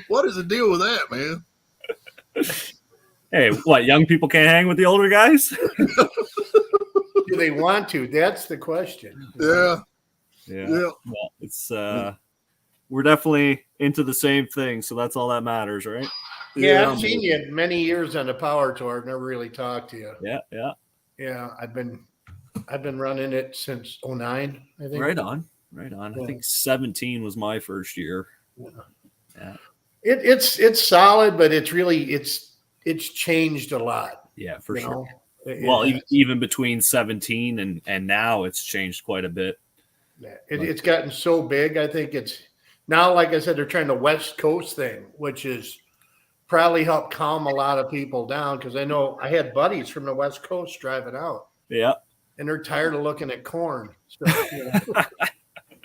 What is the deal with that, man? Hey, what? Young people can't hang with the older guys? Do they want to? That's the question. Yeah. Well, it's we're definitely into the same thing, so that's all that matters, right? Yeah, I've seen you many years on the power tour. I've never really talked to you. Yeah. I've been running it since 2009, I think. Right on. Yeah. I think 17 was my first year. Yeah. It's solid, but it's changed a lot. Yeah, for sure. Well, even between 17 and now, it's changed quite a bit. Yeah, it's gotten so big. I think it's now, like I said, they're trying the West Coast thing, which is probably helped calm a lot of people down, because I know I had buddies from the West Coast driving out. Yeah. And they're tired of looking at corn. So,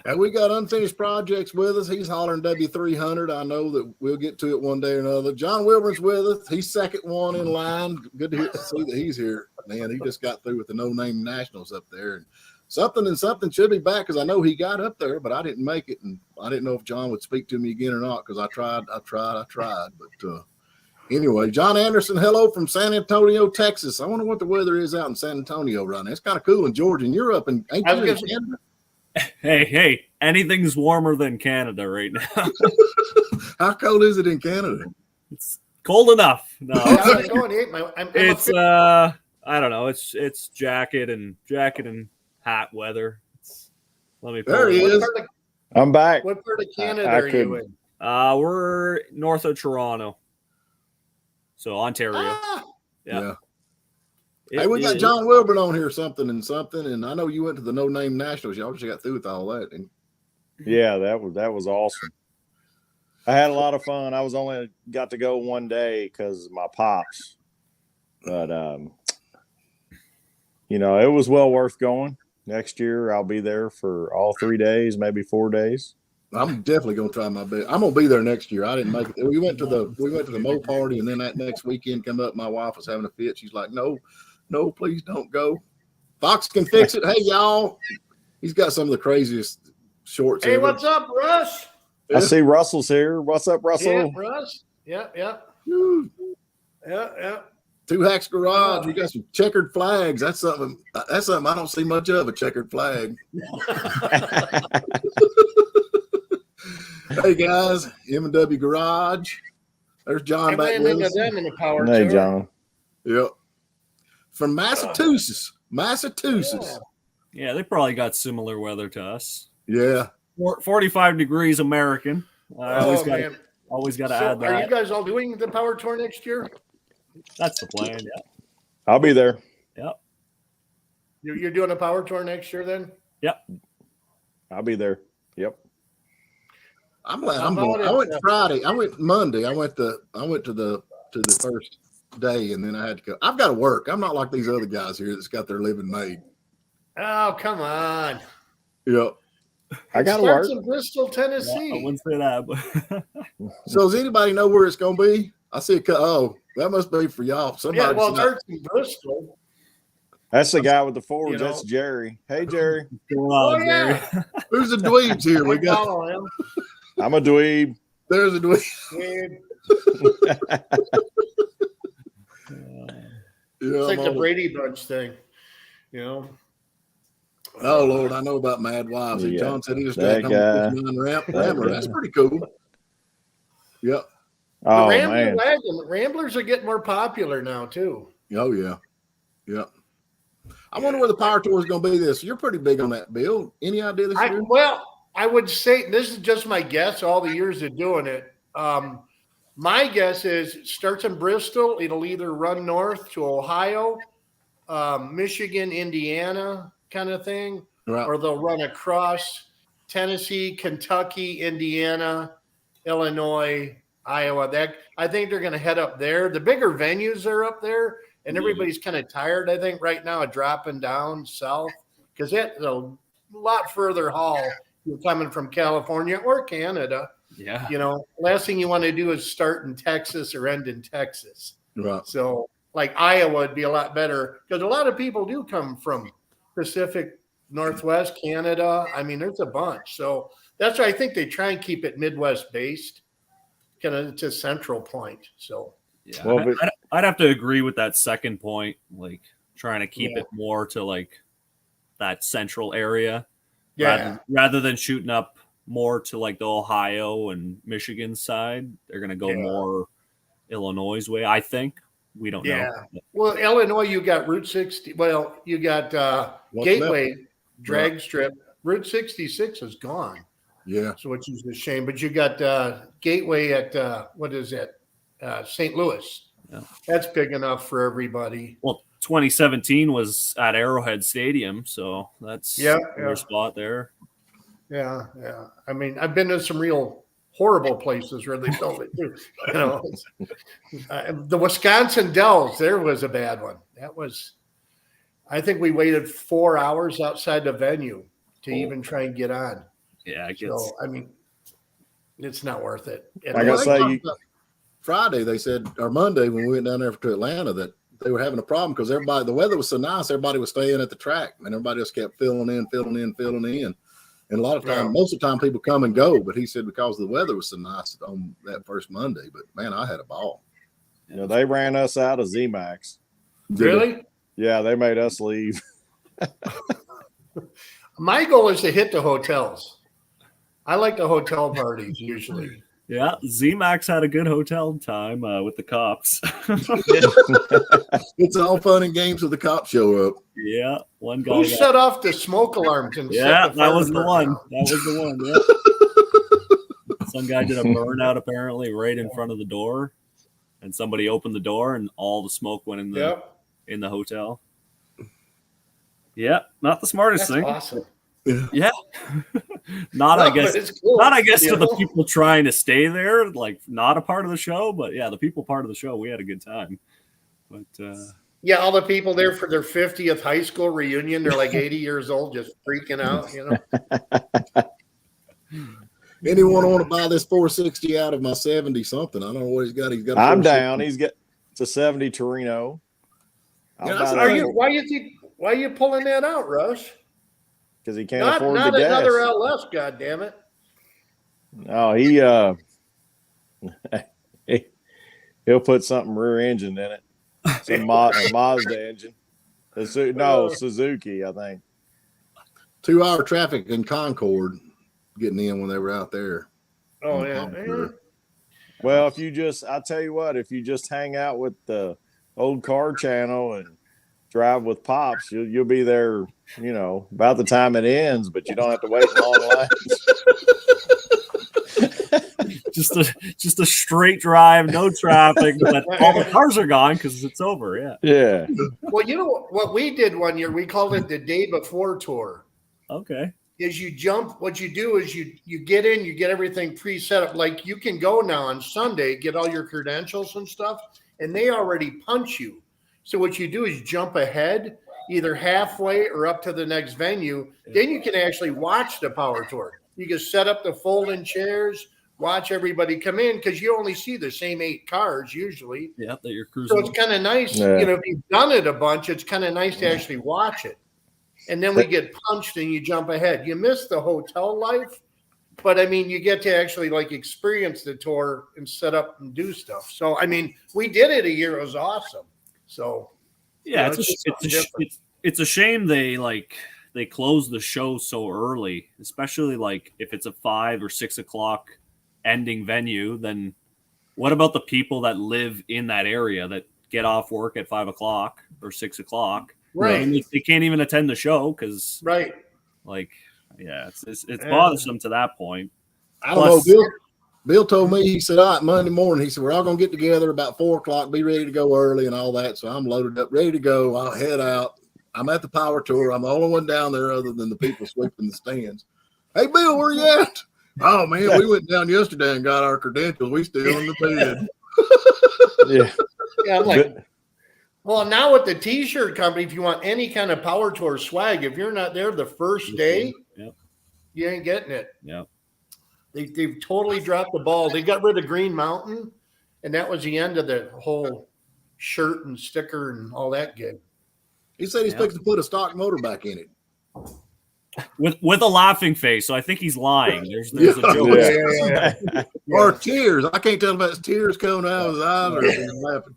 And we got unfinished projects with us. He's hollering W300. I know that we'll get to it one day or another. John Wilburn's with us. He's second one in line. Good to see that he's here. Man, he just got through with the no-name nationals up there. And something should be back, because I know he got up there, but I didn't make it. And I didn't know if John would speak to me again or not, because I tried. But anyway, John Anderson, hello from San Antonio, Texas. I wonder what the weather is out in San Antonio right now. It's kind of cool in Georgia, and you're up in Canada. Hey, anything's warmer than Canada right now. How cold is it in Canada? It's cold enough. No, it's I don't know. It's jacket and hat weather. Let me. There he is. I'm back. What part of Canada are you in? We're north of Toronto, so Ontario. Yeah. Hey, we got John Wilburn on here, something, and I know you went to the No Name Nationals. You obviously got through with all that. Yeah, that was awesome. I had a lot of fun. I was only got to go one day because of my pops, but it was well worth going. Next year I'll be there for all 3 days, maybe 4 days. I'm definitely gonna try my best. I'm gonna be there next year. I didn't make it. We went to the Mo party, and then that next weekend come up. My wife was having a fit. She's like, "No, please don't go. Fox can fix it." Hey, y'all, he's got some of the craziest shorts. Hey, ever. what's up, Russ? I see Russell's here. What's up, Russell? Yeah, Russ. Yeah. Two Hacks Garage. We got some checkered flags. That's something I don't see much of, a checkered flag. Hey guys, M&W Garage. There's John back with us. Them in the power hey, tour. John. Yep. From Massachusetts. Yeah, they probably got similar weather to us. Yeah. 45 degrees American. I always got to add that. Are you guys all doing the power tour next year? That's the plan. Yeah. I'll be there. Yep. You're doing a power tour next year then? Yep. I'll be there. Yep. I'm glad I'm going. I went Friday. I went Monday. I went to the first day, and then I had to go. I've got to work. I'm not like these other guys here that's got their living made. Oh, come on. Yep. I got to work. in Bristol, Tennessee. Yeah, I wouldn't say that. But so does anybody know where it's going to be? I see a oh, that must be for y'all. Somebody. Yeah, well, it starts in Bristol. That's the guy with the Fords. That's Jerry. Hey, Jerry. Yeah. Who's the dweebs here? We got. Him. I'm a dweeb. There's a dweeb. It's like the Brady Bunch thing, Oh Lord, I know about Mad Wives. Yeah. John said he just got Rambler. That's pretty cool. Yep. Oh, the Rambler wagon. Ramblers are getting more popular now too. Oh yeah. Yep. I wonder where the power tour is going to be this. You're pretty big on that, Bill. Any idea this year? Well, I would say this is just my guess. All the years of doing it. My guess is it starts in Bristol. It'll either run north to Ohio, Michigan, Indiana kind of thing, right, or they'll run across Tennessee, Kentucky, Indiana, Illinois, Iowa. I think they're going to head up there. The bigger venues are up there, and everybody's kind of tired, I think, right now of dropping down south, because that's a lot further haul. You're coming from California or Canada. Yeah. Last thing you want to do is start in Texas or end in Texas. Right. So like Iowa would be a lot better, because a lot of people do come from Pacific Northwest, Canada. I mean, there's a bunch. So that's why I think they try and keep it Midwest based. kind of to Central Point. So Yeah, Well, but- I'd have to agree with that second point, like trying to keep it more to like that central area, rather than shooting up more to like the Ohio and Michigan side. They're going to go more Illinois' way, I think. We don't know. Well, Illinois, you got Route 60. Well, you got Gateway drag strip. Route 66 is gone. Yeah. So which is a shame. But you got Gateway at what is it? St. Louis. Yeah. That's big enough for everybody. Well, 2017 was at Arrowhead Stadium, so that's your spot there. Yeah. I mean, I've been to some real horrible places where they built it too. You know, the Wisconsin Dells, there was a bad one. That was, I think we waited 4 hours outside the venue to even try and get on. Yeah, so I mean, it's not worth it. Like I say, Friday they said, or Monday when we went down there to Atlanta, that they were having a problem because the weather was so nice, everybody was staying at the track, and everybody just kept filling in. And a lot of time, most of the time, people come and go. But he said because the weather was so nice on that first Monday. But man, I had a ball. You know, they ran us out of ZMAX. Really? Yeah, they made us leave. My goal is to hit the hotels. I like the hotel parties usually. Yeah, ZMAX had a good hotel time with the cops. It's all fun and games till the cops show up. Yeah, one guy. Who set off the smoke alarms? And that was the one. That was the one. Yeah. Some guy did a burnout apparently right in front of the door, and somebody opened the door, and all the smoke went in the hotel. Yeah, not the smartest thing. Awesome. Yeah. I guess cool. Not I guess to the people trying to stay there, like not a part of the show, but yeah, the people part of the show, we had a good time. But all the people there for their 50th high school reunion, they're like 80 years old, just freaking out, you know. Anyone want to buy this 460 out of my 70 something? I don't know what he's got. I'm down. It's a 70 Torino. Why are you pulling that out, Russ? Because he can't afford the gas. Not another LS, goddammit. No, he'll put something rear engine in it. Some Mazda engine. Suzuki, I think. 2 hour traffic in Concord getting in when they were out there. Oh, yeah. Well, I tell you what, if you just hang out with the old car channel and drive with Pops, you'll be there, you know, about the time it ends, but you don't have to wait in long lines. just a straight drive, no traffic, but all the cars are gone because it's over. Yeah. Well, you know what we did one year? We called it the day before tour. Okay. Is you jump, what you do is you get in, you get everything pre-set up. Like you can go now on Sunday, get all your credentials and stuff, and they already punch you. So what you do is jump ahead, either halfway or up to the next venue. Then you can actually watch the power tour. You can set up the folding chairs, watch everybody come in because you only see the same 8 cars usually. Yeah, that you're cruising. So it's kind of nice, you know, if you've done it a bunch, it's kind of nice to actually watch it. And then we get punched and you jump ahead. You miss the hotel life, but I mean, you get to actually like experience the tour and set up and do stuff. So, I mean, we did it a year. It was awesome. So, yeah, it's a shame they close the show so early, especially like if it's a 5 or 6 o'clock ending venue. Then what about the people that live in that area that get off work at 5 o'clock or 6 o'clock? Right, they can't even attend the show because it's bothersome to that point. I don't know. Bill told me, he said, all right, Monday morning, he said, we're all going to get together about 4 o'clock, be ready to go early and all that. So I'm loaded up, ready to go. I'll head out. I'm at the power tour. I'm the only one down there other than the people sweeping the stands. Hey, Bill, where you at? Oh, man, we went down yesterday and got our credentials. We still in the bed. Yeah, I'm like, well, now with the T-shirt company, if you want any kind of power tour swag, if you're not there the first day, you ain't getting it. Yeah. They've totally dropped the ball. They got rid of Green Mountain, and that was the end of the whole shirt and sticker and all that gig. He said he's fixing to put a stock motor back in it. with a laughing face. So I think he's lying. There's a joke. Yeah. Or tears. I can't tell if that's tears coming out of his eyes or if he's laughing.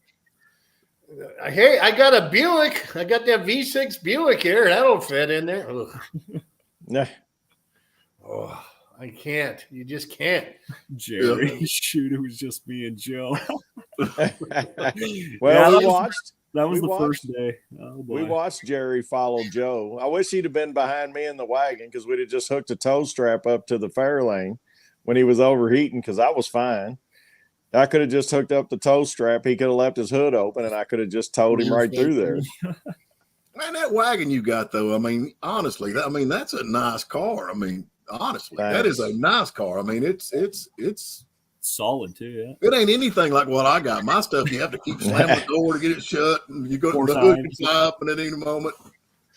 Hey, I got a Buick. I got that V6 Buick here. That'll fit in there. Yeah. Oh, I can't. You just can't. Jerry, shoot, it was just me and Joe. Well, we watched. That was We the watched- first day. Oh, boy. We watched Jerry follow Joe. I wish he'd have been behind me in the wagon because we'd have just hooked a tow strap up to the fair lane when he was overheating because I was fine. I could have just hooked up the tow strap. He could have left his hood open and I could have just towed him right through there. Man, that wagon you got though, I mean, honestly, that's a nice car. I mean, honestly, that is a nice car. I mean, it's solid too. Yeah. it ain't anything like what I got. My stuff, you have to keep slamming the door to get it shut, and you go Four to the hood times. and up, and at any moment.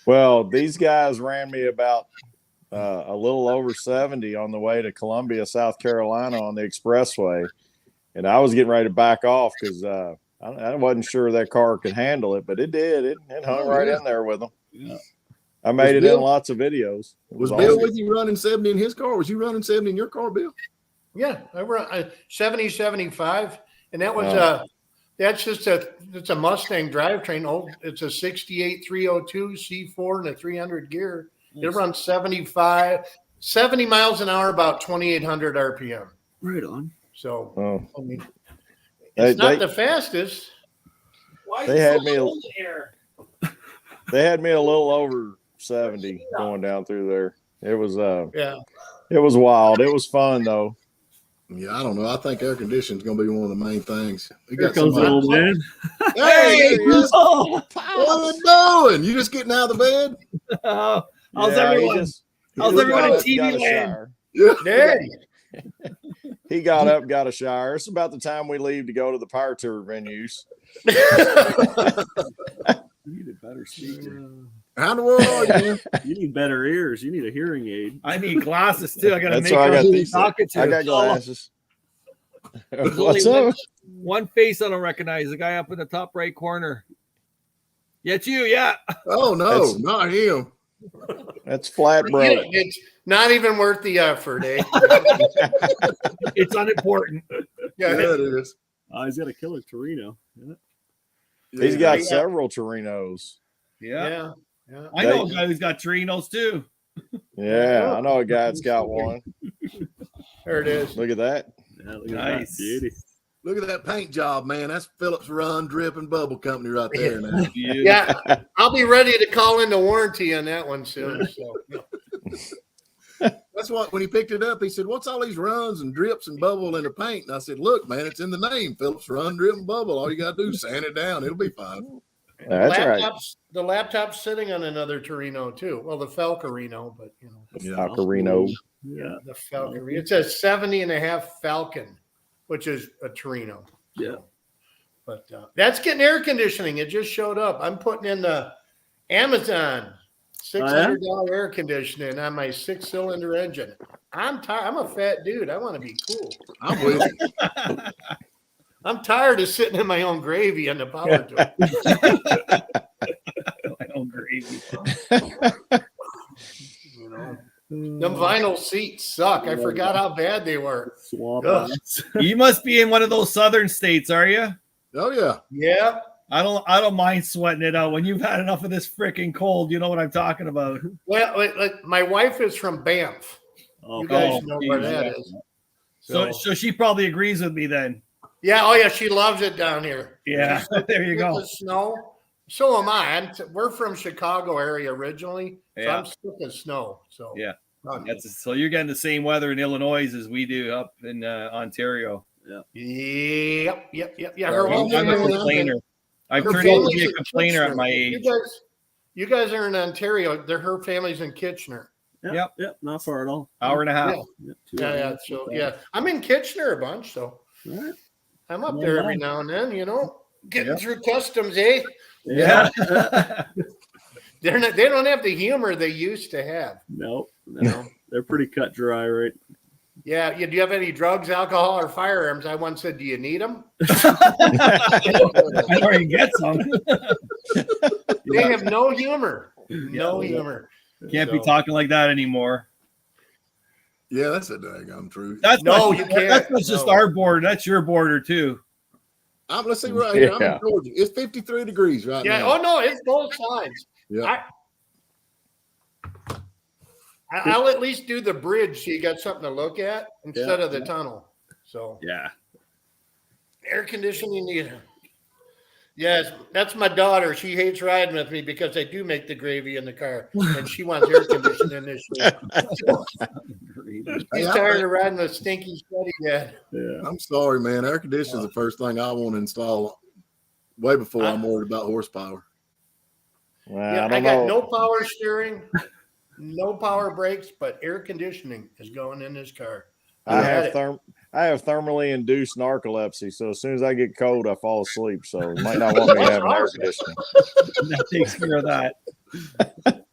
Well, these guys ran me about a little over 70 on the way to Columbia, South Carolina on the expressway. And I was getting ready to back off because I wasn't sure that car could handle it, but it did. It hung right in there with them. Yeah. I made it Bill- in lots of videos. It Was awesome. Bill with you running 70 in his car? Was you running 70 in your car, Bill? Yeah, I run 70, 75. And that was Wow. that's just it's a Mustang drivetrain. Oh, it's a 68 302 C4 and a 300 gear. It runs 70 miles an hour, about 2,800 RPM. Right on. So, Oh. I mean, They- it's not they- the fastest. They had me. They had me a little over 70 going down through there. It was Yeah. it was wild. It was fun though. Yeah, I don't know. I think air conditioning is going to be one of the main things. We Here got comes the somebody- old man. Hey, there he is. Oh, What are you doing? You just getting out of the bed? How's Yeah, everyone? How's he everyone got in up, TV got a land? shower. Yeah. Hey, He got up, got a shower. It's about the time we leave to go to the power tour venues. you need a better speaker. How in the world are you, man? You need better ears. You need a hearing aid. I need glasses too. I got to That's make why I out got who these. I'm talking to. I got glasses. There's What's only up? one face I don't recognize. The guy up in the top right corner. Yeah, it's you. Yeah. Oh, no, That's- not him. That's flat, bro. you know, it's not even worth the effort, eh? It's unimportant. Yeah, it is. He's got a killer Torino. Yeah. He's got Yeah. several Torinos. Yeah. I know a guy who's got Torinos too. Yeah, I know a guy that's got one. There it is. Look at that. Yeah, look at Nice. that beauty. Look at that paint job, man. That's Phillips Run Drip and Bubble Company right there now. Yeah, I'll be ready to call in the warranty on that one soon. So. That's what, when he picked it up, he said, "What's all these runs and drips and bubble in the paint?" And I said, "Look, man, it's in the name, Phillips Run Drip and Bubble. All you got to do is sand it down. It'll be fine." That's right. The laptop's sitting on another Torino too. Well, the Falcarino, but you know, Falcarino. Yeah. the Falcarino. It's a 70 and a half Falcon, which is a Torino. Yeah. But that's getting air conditioning. It just showed up. I'm putting in the Amazon $600 air conditioning on my 6-cylinder engine. I'm tired. I'm a fat dude. I want to be cool. I'm with you. I'm tired of sitting in my own gravy on the power tool. My own gravy. You know, them vinyl seats suck. I forgot how bad they were. Swamp Ugh. ass. You must be in one of those southern states, are you? Oh yeah. Yeah. I don't mind sweating it out. When you've had enough of this freaking cold, you know what I'm talking about. Well, my wife is from Banff. Oh, You guys Oh, know where geez, that yeah. is. So she probably agrees with me then. Yeah. Oh, yeah. She loves it down here. Yeah, there you go. The snow. So am I. We're from Chicago area originally, so Yeah. I'm sick of snow. So Yeah. So you're getting the same weather in Illinois as we do up in Ontario. Yep. Yeah. I'm whole a family- complainer. I've her turned out to family's be a in complainer at my Kitchener. age. You guys are in Ontario. Her family's in Kitchener. Yep. Not far at all. Hour and a half. Yeah, Yeah. So yeah, I'm in Kitchener a bunch. So All right. I'm up Yeah, there every nice. now and then. You know, getting Yeah. through customs, eh? Yeah. They don't have the humor they used to have. No. They're pretty cut dry, right? Yeah. Do you have any drugs, alcohol, or firearms? I once said, do you need them? I already get some. They have no humor. No humor. Can't be talking like that anymore. Yeah, that's a daggum truth. That's No, not, you can't. That's not just No. our border. That's your border too. Let's see right here. I'm Yeah. in Georgia. It's 53 degrees right Yeah. now. Oh no, it's both sides. Yeah. I'll at least do the bridge so you got something to look at instead of the tunnel. So Yeah. air conditioning. Yes, that's my daughter. She hates riding with me because I do make the gravy in the car, and she wants air conditioning this year. She's tired of riding the stinky, sweaty dad. Yeah. I'm sorry, man. Air conditioning is the first thing I want to install way before I'm worried about horsepower. Well, Yeah, I I don't got know. no power steering, no power brakes, but air conditioning is going in this car. I have thermally induced narcolepsy, so as soon as I get cold, I fall asleep. So you might not want me having air conditioning. That takes care of that.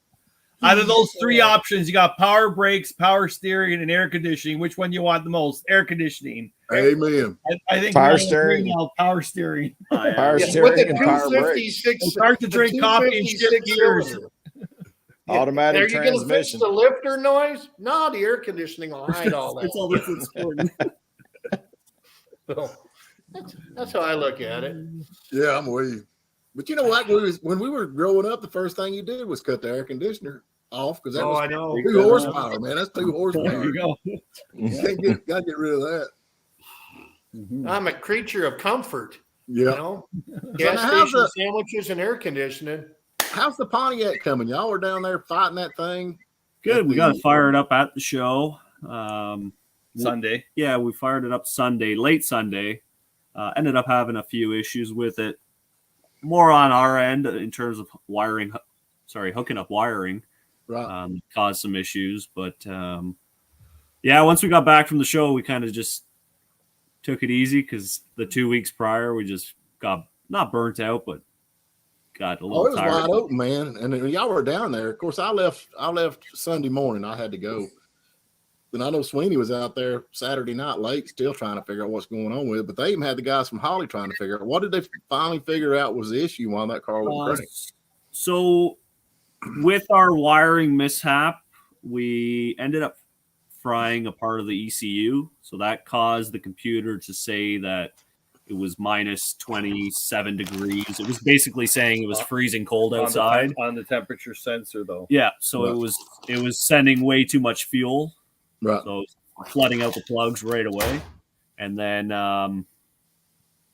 Out of those three options, you got power brakes, power steering, and air conditioning. Which one do you want the most? Air conditioning. Amen. I think Power we're all agree steering. now, power steering. Power Yeah, with steering the and power brakes. 256, It's hard to the drink coffee and shift 256 gears. cylinder. Automatic Are you going to fix transmission. the lifter noise? No, the air conditioning will hide all that. It's all that's important. So, that's how I look at it. Yeah, I'm with you. But you know what? When we were growing up, the first thing you did was cut the air conditioner off because that Oh, was I know. 2 horsepower, man. That's 2 There horsepower. you go. You gotta get rid of that. I'm a creature of comfort. Yeah. You know, So gas now how's station sandwiches and air conditioning. How's the Pontiac coming? Y'all were down there fighting that thing. Good. We got it fired up at the show. Sunday. Yeah, we fired it up Sunday, late Sunday. Ended up having a few issues with it. More on our end in terms of hooking up wiring. Right. Caused some issues. But yeah, once we got back from the show, we kind of just took it easy because the 2 weeks prior, we just got not burnt out, but got a little it was tired. wide open, man. And then y'all were down there. Of course, I left Sunday morning. I had to go. And I know Sweeney was out there Saturday night late, still trying to figure out what's going on with it. But they even had the guys from Holly trying to figure out what did they finally figure out was the issue while that car was running. So with our wiring mishap, we ended up frying a part of the ECU. So that caused the computer to say that it was minus 27 degrees. It was basically saying it was freezing cold outside. On the temperature sensor, though. Yeah, so it was sending way too much fuel. Right. So it was flooding out the plugs right away. And then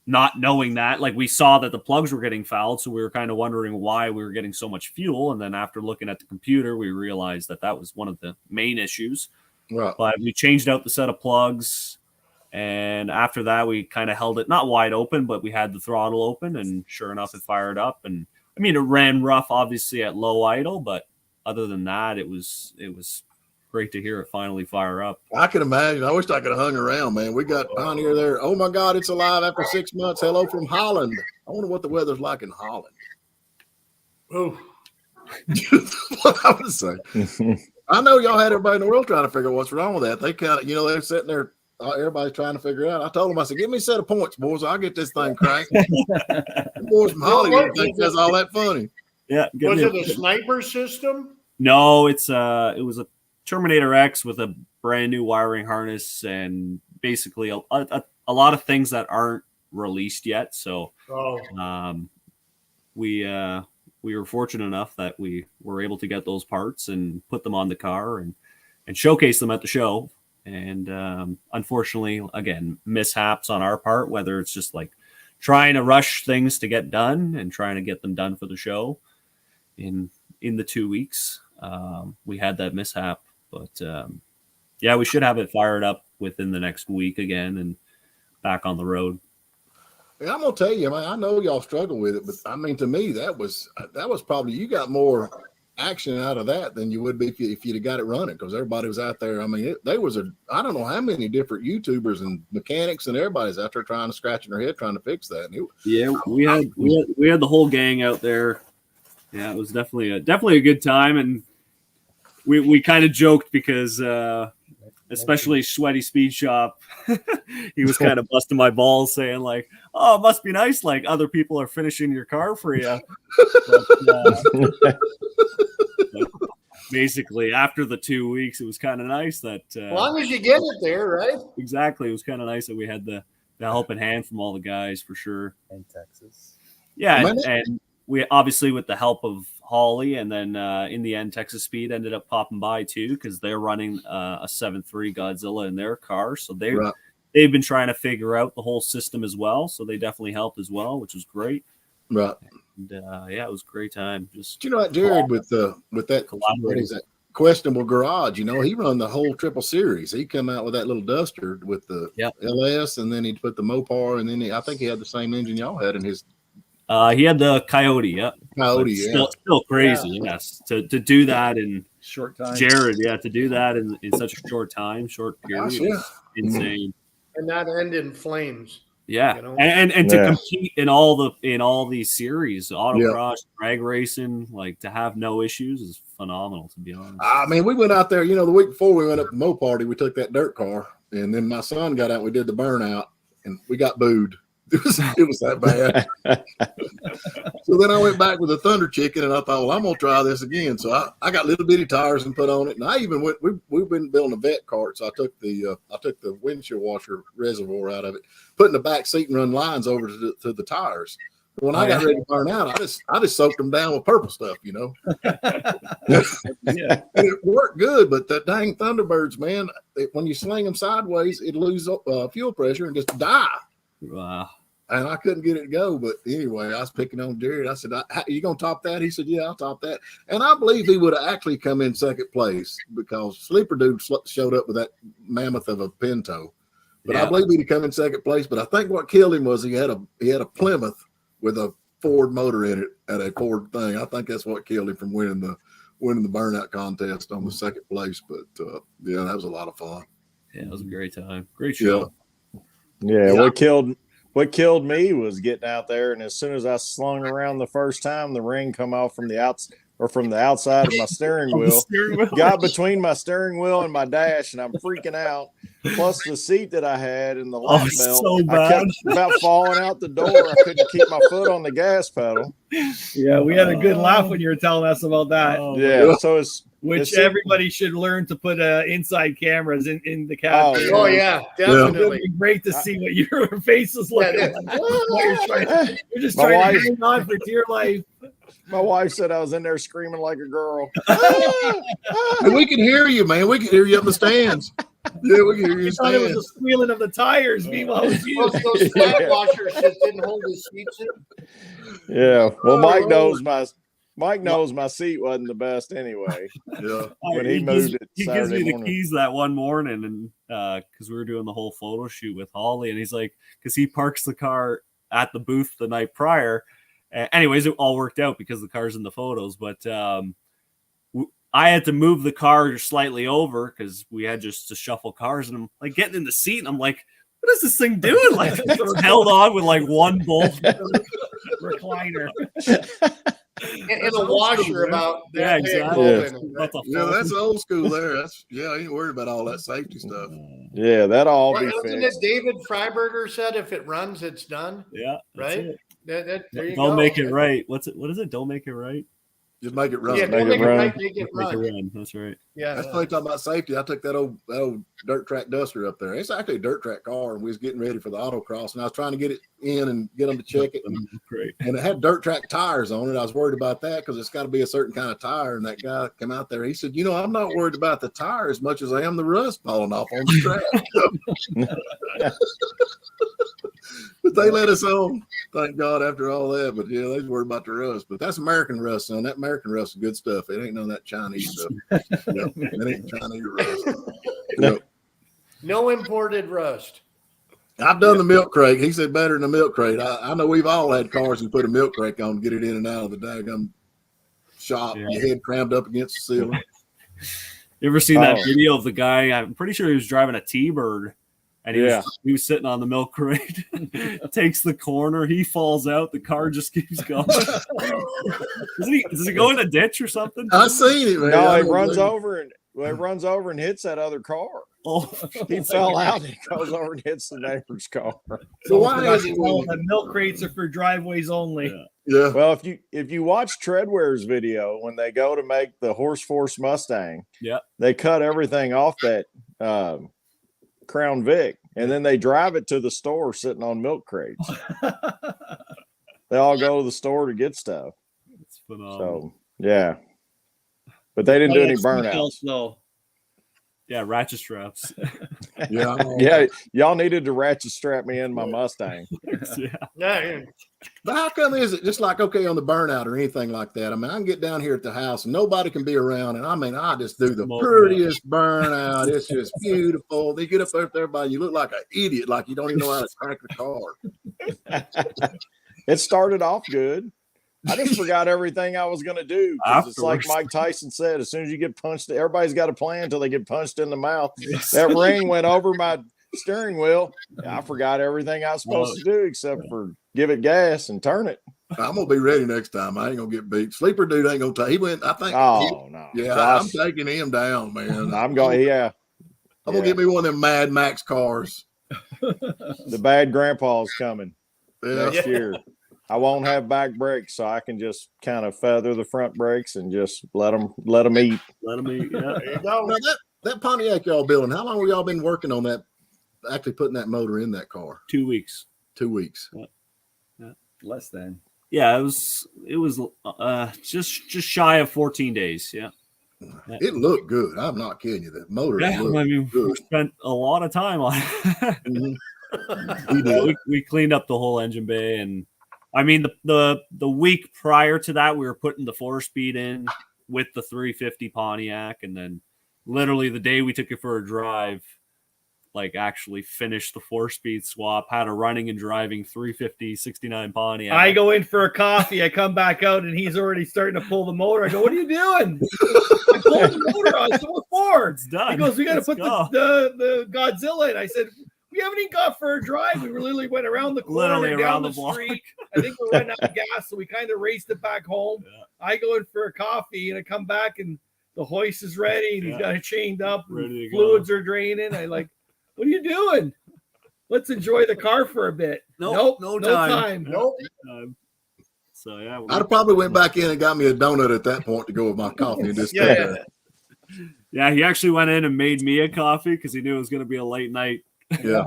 not knowing that, like we saw that the plugs were getting fouled, so we were kind of wondering why we were getting so much fuel. And then after looking at the computer, we realized that that was one of the main issues. Right. But we changed out the set of plugs. And after that, we kind of held it not wide open, but we had the throttle open, and sure enough, it fired up. And I mean, it ran rough, obviously at low idle, but other than that, it was great to hear it finally fire up. I can imagine. I wish I could have hung around, man. We got Pioneer there. Oh my God, it's alive after 6 months. Hello from Holland. I wonder what the weather's like in Holland. Oh, What I would say. I know y'all had everybody in the world trying to figure out what's wrong with that. They kind of, they're sitting there. Everybody's trying to figure it out. I told them, I said, give me a set of points, boys. I'll get this thing cranked. The boys from Hollywood think that's all that funny. Yeah. was it a sniper system? No, it was a Terminator X with a brand new wiring harness and basically a lot of things that aren't released yet. So we were fortunate enough that we were able to get those parts and put them on the car and showcase them at the show. And unfortunately, again, mishaps on our part, whether it's just like trying to rush things to get done and trying to get them done for the show in the 2 weeks. We had that mishap, but yeah, we should have it fired up within the next week again and back on the road. Yeah, I'm gonna tell you, man, I know y'all struggle with it, but I mean, to me, that was probably, you got more action out of that than you would be if you'd have got it running, because everybody was out there. I mean, I don't know how many different YouTubers and mechanics and everybody's out there trying to scratch their head trying to fix that. Yeah, we had the whole gang out there. Yeah, it was definitely a good time, and we kind of joked because especially Sweaty Speed Shop, he was kind of busting my balls saying like, "Oh, it must be nice, like other people are finishing your car for you." But, basically after the 2 weeks, it was kind of nice that As long as you get it there, right? exactly. It was kind of nice that we had the helping hand from all the guys for sure. And Texas. Yeah, and we obviously with the help of Holly, and then in the end, Texas Speed ended up popping by too because they're running a 7.3 Godzilla in their car, so they've been trying to figure out the whole system as well. So they definitely helped as well, which was great. Right. And, yeah, it was a great time. Just you know what, Jared, with that what is that questionable garage? You know, he run the whole triple series. He come out with that little Duster with the LS, and then he put the Mopar, and then I think he had the same engine y'all had in his. He had the Coyote, Coyote, still crazy, yes. To do that in Short time. Jared, to do that in such a short period, is insane. And not end in flames. Yeah, you know? and to compete in all these series, autocross, drag racing, like to have no issues is phenomenal. To be honest, I mean, we went out there. You know, the week before we went up to Mo Party, we took that dirt car, and then my son got out. We did the burnout, and we got booed. It was that bad. So then I went back with a Thunder Chicken, and I thought, well, I'm gonna try this again. So I got little bitty tires and put on it, and I even went. We've been building a vet cart, so I took the windshield washer reservoir out of it, put in the back seat, and run lines over to the tires. But when I got ready to burn out, I just soaked them down with purple stuff, you know. And it worked good, but the dang Thunderbirds, man, when you sling them sideways, it loses fuel pressure and just die. Wow. And I couldn't get it to go. But anyway, I was picking on Jared. I said, you going to top that? He said, yeah, I'll top that. And I believe he would have actually come in second place because Sleeper Dude showed up with that mammoth of a Pinto. But I believe he'd have come in second place. But I think what killed him was he had a Plymouth with a Ford motor in it at a Ford thing. I think that's what killed him from winning the burnout contest on the second place. But yeah, that was a lot of fun. Yeah, it was a great time. Great show. Yeah. What killed me was getting out there, and as soon as I slung around the first time, the ring come off from the outside of my steering wheel, got between my steering wheel and my dash, and I'm freaking out. Plus the seat that I had and the lap belt, so I kept about falling out the door. I couldn't keep my foot on the gas pedal. Yeah, we had a good laugh when you were telling us about that. So everybody should learn to put inside cameras in the cab. Oh yeah, definitely. It would be great to see what your face is looking like. You're just trying to hang on for dear life. My wife said I was in there screaming like a girl. And we can hear you, man. We can hear you up the stands. Yeah, we can hear you. I thought it was the squealing of the tires. Meanwhile, it was you. Those flat washers just didn't hold the seats in. Yeah. Well, Mike knows my seat wasn't the best anyway. Yeah. When he moved it, he gives me the keys that one morning, and because we were doing the whole photo shoot with Holly, and he's like, because he parks the car at the booth the night prior. Anyways, it all worked out because the car's in the photos, but I had to move the car slightly over because we had just to shuffle cars, and I'm like getting in the seat, and I'm like, what is this thing doing? Like it's held on with like one bolt recliner. And a washer about that exactly. Yeah, that's old school there. I ain't worried about all that safety stuff. Yeah, that all be fixed. Isn't it David Freiberger said if it runs, it's done? Yeah. Right? There you Don't go. make it right. What is it? Don't make it right. Just make it run. Yeah, don't make it right, make it run. That's right. Yeah. That's funny talking about safety. I took that old dirt track Duster up there. It's actually a dirt track car, and we was getting ready for the autocross, and I was trying to get it in and get them to check it. Great. And it had dirt track tires on it. I was worried about that because it's got to be a certain kind of tire. And that guy came out there. He said, I'm not worried about the tire as much as I am the rust falling off on the track. But they let us on, thank God, after all that. But yeah, they was worried about the rust. But that's American rust, son. That American rust is good stuff. It ain't none of that Chinese stuff. It ain't Chinese rust. No imported rust. I've done the milk crate. He said better than the milk crate. I know we've all had cars and put a milk crate on to get it in and out of the daggum shop. Yeah. Your head crammed up against the ceiling. You ever seen that video of the guy? I'm pretty sure he was driving a T-Bird. And he was sitting on the milk crate, takes the corner, he falls out, the car just keeps going. Does he go in a ditch or something? I seen it, man. No, it runs over and hits that other car. Oh, he fell out and goes over and hits the neighbor's car. So why is it the milk crates are for driveways only? Yeah. Well, if you watch Treadware's video when they go to make the Horse Force Mustang, they cut everything off that Crown Vic, and then they drive it to the store sitting on milk crates. They all go to the store to get stuff. It's phenomenal. So yeah, but they didn't do any burnouts. No. Yeah, ratchet straps. Yeah, y'all needed to ratchet strap me in my Mustang. Yeah. But how come is it just like, okay, on the burnout or anything like that? I mean, I can get down here at the house and nobody can be around. And I mean, I just do the prettiest burnout. It's just beautiful. They get up there with everybody. You look like an idiot, like you don't even know how to crank the car. It started off good. I just forgot everything I was going to do. It's like Mike Tyson said, as soon as you get punched, everybody's got a plan until they get punched in the mouth. That ring went over my steering wheel. I forgot everything I was supposed to do except for give it gas and turn it. I'm going to be ready next time. I ain't going to get beat. Sleeper dude ain't going to take. He went, I think. Oh, no. Yeah, Josh, I'm taking him down, man. I'm going, yeah. I'm going to get me one of them Mad Max cars. The bad grandpa's coming next year. I won't have back brakes, so I can just kind of feather the front brakes and just let them eat. Let them eat. Yeah. There you go. Now that Pontiac y'all building, how long have y'all been working on that? Actually putting that motor in that car? 2 weeks. 2 weeks. Less than. Yeah, it was just shy of 14 days. Yeah. It looked good. I'm not kidding you. The motor. Yeah, I mean, we spent a lot of time on it. We cleaned up the whole engine bay, and I mean the week prior to that, we were putting the 4-speed in with the 350 Pontiac, and then literally the day we took it for a drive, like actually finished the 4-speed swap, had a running and driving 350 69 Pontiac. I go in for a coffee. I come back out and he's already starting to pull the motor. I go, "What are you doing?" I pulled the motor on. So what for? It's done. He goes, "We got to put go. the Godzilla in." I said, "We haven't even got for a drive. We literally went around the corner, Literally down around the the block. street. I think we're running out of gas, so we kind of raced it back home. Yeah. I go in for a coffee and I come back and the hoist is ready and he's got it chained up. Ready to Fluids are draining. I like, "What are you doing? Let's enjoy the car for a bit." Nope, no time. time. Nope. So yeah, I'd have probably went back in and got me a donut at that point to go with my coffee and just stay there. Yeah, he actually went in and made me a coffee because he knew it was going to be a late night. Yeah.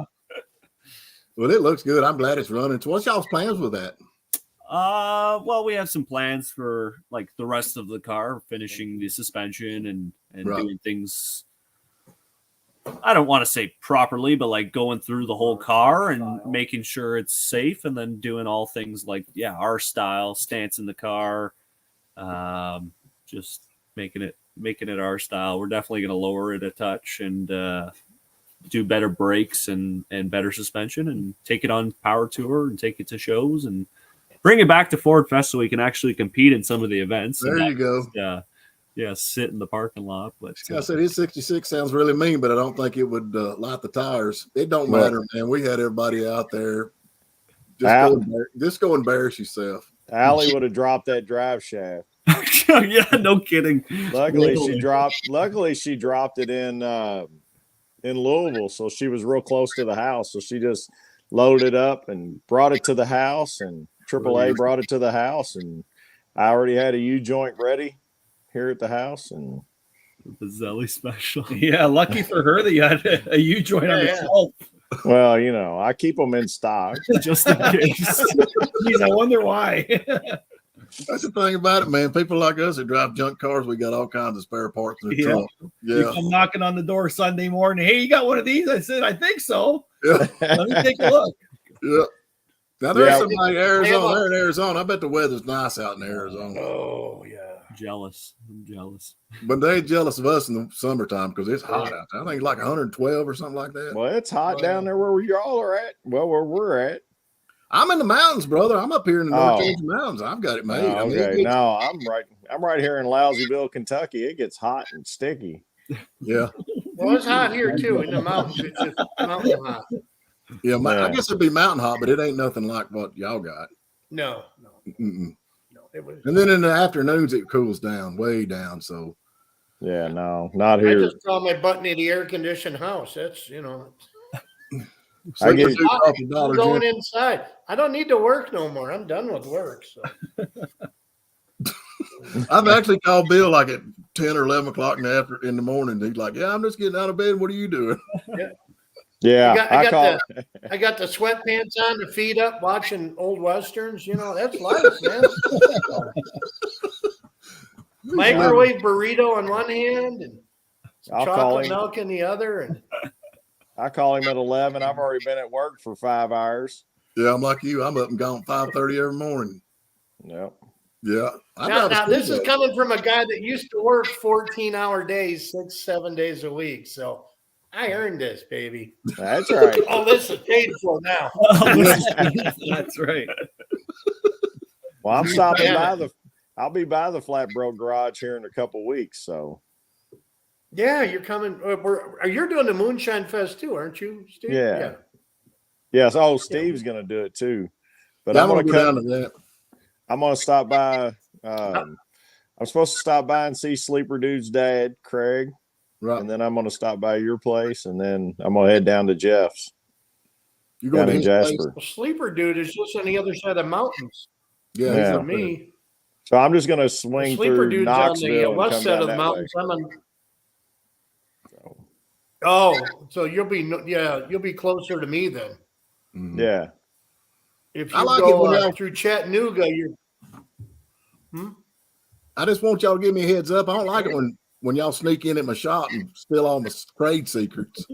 Well, it looks good. I'm glad it's running. So what's y'all's plans with that? Well, we have some plans for like the rest of the car, finishing the suspension and doing things. I don't want to say properly, but like going through the whole car and making sure it's safe, and then doing all things like our style stance in the car, just making it our style. We're definitely going to lower it a touch and do better brakes and better suspension, and take it on power tour and take it to shows and bring it back to Ford Fest so we can actually compete in some of the events. There you go. Sit in the parking lot. But I said his 66 sounds really mean, but I don't think it would light the tires. It don't matter, man. We had everybody out there. Just go embarrass yourself. Allie would have dropped that drive shaft. Yeah, no kidding. Luckily she dropped it in Louisville, so she was real close to the house. So she just loaded it up and brought it to the house, and AAA brought it to the house, and I already had a U-joint ready here at the house, and the Zelly special. Yeah, lucky for her that you had a U-joint on the shelf. Well, I keep them in stock just in case. Jeez, I wonder why. That's the thing about it, man. People like us that drive junk cars, we got all kinds of spare parts in the trunk. Yeah. You come knocking on the door Sunday morning. "Hey, you got one of these?" I said, "I think so." Yeah. Let me take a look. Yeah. Now there's somebody in Arizona. They're in Arizona. I bet the weather's nice out in Arizona. Oh yeah. Jealous. I'm jealous. But they ain't jealous of us in the summertime because it's hot out there. I think it's like 112 or something like that. Well, it's hot down there where y'all are at. Well, where we're at. I'm in the mountains, brother. I'm up here in the North Georgia mountains. I've got it made. Okay. I'm right here in Lousybville, Kentucky. It gets hot and sticky. Yeah. Well, it's hot here too in the mountains. It's just mountain hot. Yeah, I guess it'd be mountain hot, but it ain't nothing like what y'all got. No. Mm-mm. No, it was. And then in the afternoons, it cools down, way down. So, yeah, no, not here. I just call my button in the air conditioned house. That's I get I'm going inside. I don't need to work no more. I'm done with work. So I've actually called Bill like at 10 or 11 o'clock in the morning. He's like, "Yeah, I'm just getting out of bed. What are you doing?" Yeah, I got the sweatpants on, the feet up, watching old westerns. You know, that's life, man. Microwave burrito on one hand and chocolate milk in the other. And I call him at 11. I've already been at work for 5 hours. Yeah, I'm like you. I'm up and gone 5:30 every morning. Yep. Yeah. Now this is coming from a guy that used to work 14-hour days, 6-7 days a week. So I earned this, baby. That's right. Oh, this is paid for now. That's right. Well, I'm stopping by I'll be by the Flatbro Garage here in a couple weeks. So yeah, you're coming. You're doing the Moonshine Fest too, aren't you, Steve? Yeah. Yes. Oh, Steve's going to do it too. But I'm going to go down to that. I'm going to stop by. I'm supposed to stop by and see Sleeper Dude's dad, Craig. Right. And then I'm going to stop by your place, and then I'm going to head down to Jeff's. You're going to Jasper. Well, Sleeper Dude is just on the other side of the mountains. Yeah. For me. So I'm just going to swing Sleeper through Dude's Knoxville on the west side of the mountains. So you'll be closer to me then. Mm-hmm. Yeah. If you go through Chattanooga, I just want y'all to give me a heads up. I don't like it when y'all sneak in at my shop and steal all my trade secrets.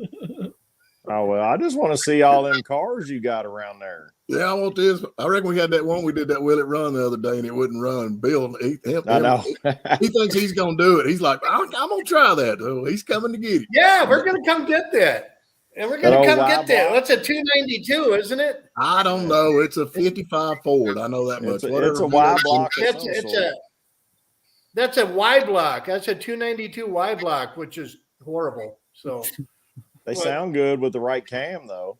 Oh, well, I just want to see all them cars you got around there. Yeah, I want this. I reckon we had that one. We did that Will It Run the other day, and it wouldn't run. Bill, I know. he thinks he's going to do it. He's like, I'm going to try that. Oh, he's coming to get it. Yeah, we're going to come get that. And we're going to come get that. That's a 292, isn't it? I don't know. It's a 55 Ford. I know that much. It's a Y block. That's a Y block. That's a 292 Y block, which is horrible. So they sound good with the right cam, though.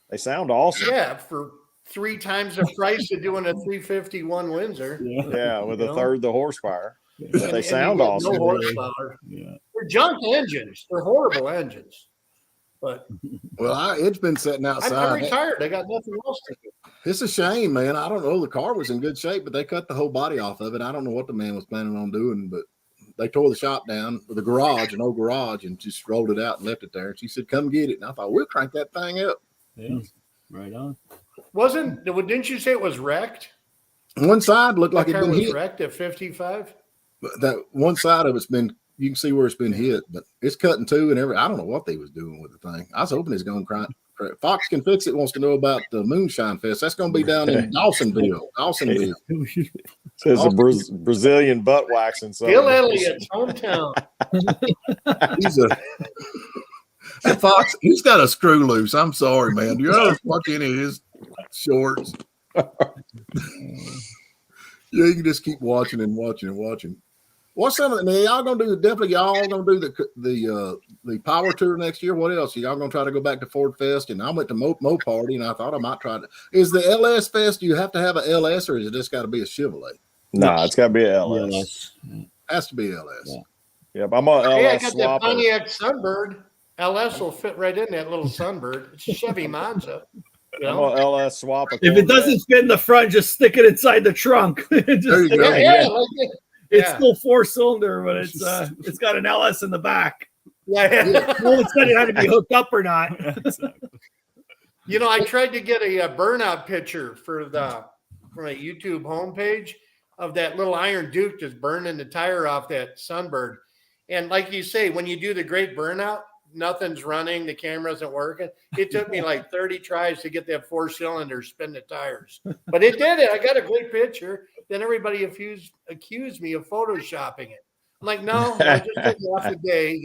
They sound awesome. Yeah, for 3 times the price of doing a 351 Windsor. Yeah, with a third the horsepower. But they sound awesome. No horsepower. Yeah. They're junk engines. They're horrible engines. But it's been sitting outside. I'm retired. I got nothing else to do. It's a shame, man. I don't know. The car was in good shape, but they cut the whole body off of it. I don't know what the man was planning on doing, but they tore the shop down, the garage, an old garage, and just rolled it out and left it there. And she said, "Come get it." And I thought, we'll crank that thing up. Yeah, right on. Didn't you say it was wrecked? One side looked like it been hit. Wrecked at 55. That one side of it's been. You can see where it's been hit, but it's cutting two and I don't know what they was doing with the thing. I was hoping it's going to cry. Fox Can Fix It wants to know about the Moonshine Fest. That's going to be down in Dawsonville. Says a Brazilian butt waxing. Bill Elliott's hometown. Fox, he's got a screw loose. I'm sorry, man. Do you ever fuck any of his shorts? Yeah, you can just keep watching and watching and watching. What's some of it? Y'all gonna do the power tour next year? What else? Y'all gonna try to go back to Ford Fest? And I went to Mo Party, and I thought I might try to. Is the LS Fest? Do you have to have a LS, or is it just got to be a Chevrolet? No, it's got to be a LS. Has to be LS. Yeah. Yep, I'm on LS. Hey, I got that Pontiac Sunbird. LS will fit right in that little Sunbird. It's a Chevy Monza. I'm on LS swap. If it doesn't fit in the front, just stick it inside the trunk. There you go. It's still 4-cylinder, but it's got an LS in the back. Yeah. Well, it's got to be hooked up or not. You know, I tried to get a burnout picture from a YouTube homepage of that little Iron Duke just burning the tire off that Sunbird. And like you say, when you do the great burnout, nothing's running, the camera isn't working. It took me like 30 tries to get that 4-cylinder spin the tires. But it did it. I got a great picture. Then everybody accused me of photoshopping it. I'm like, no, I just took off a day,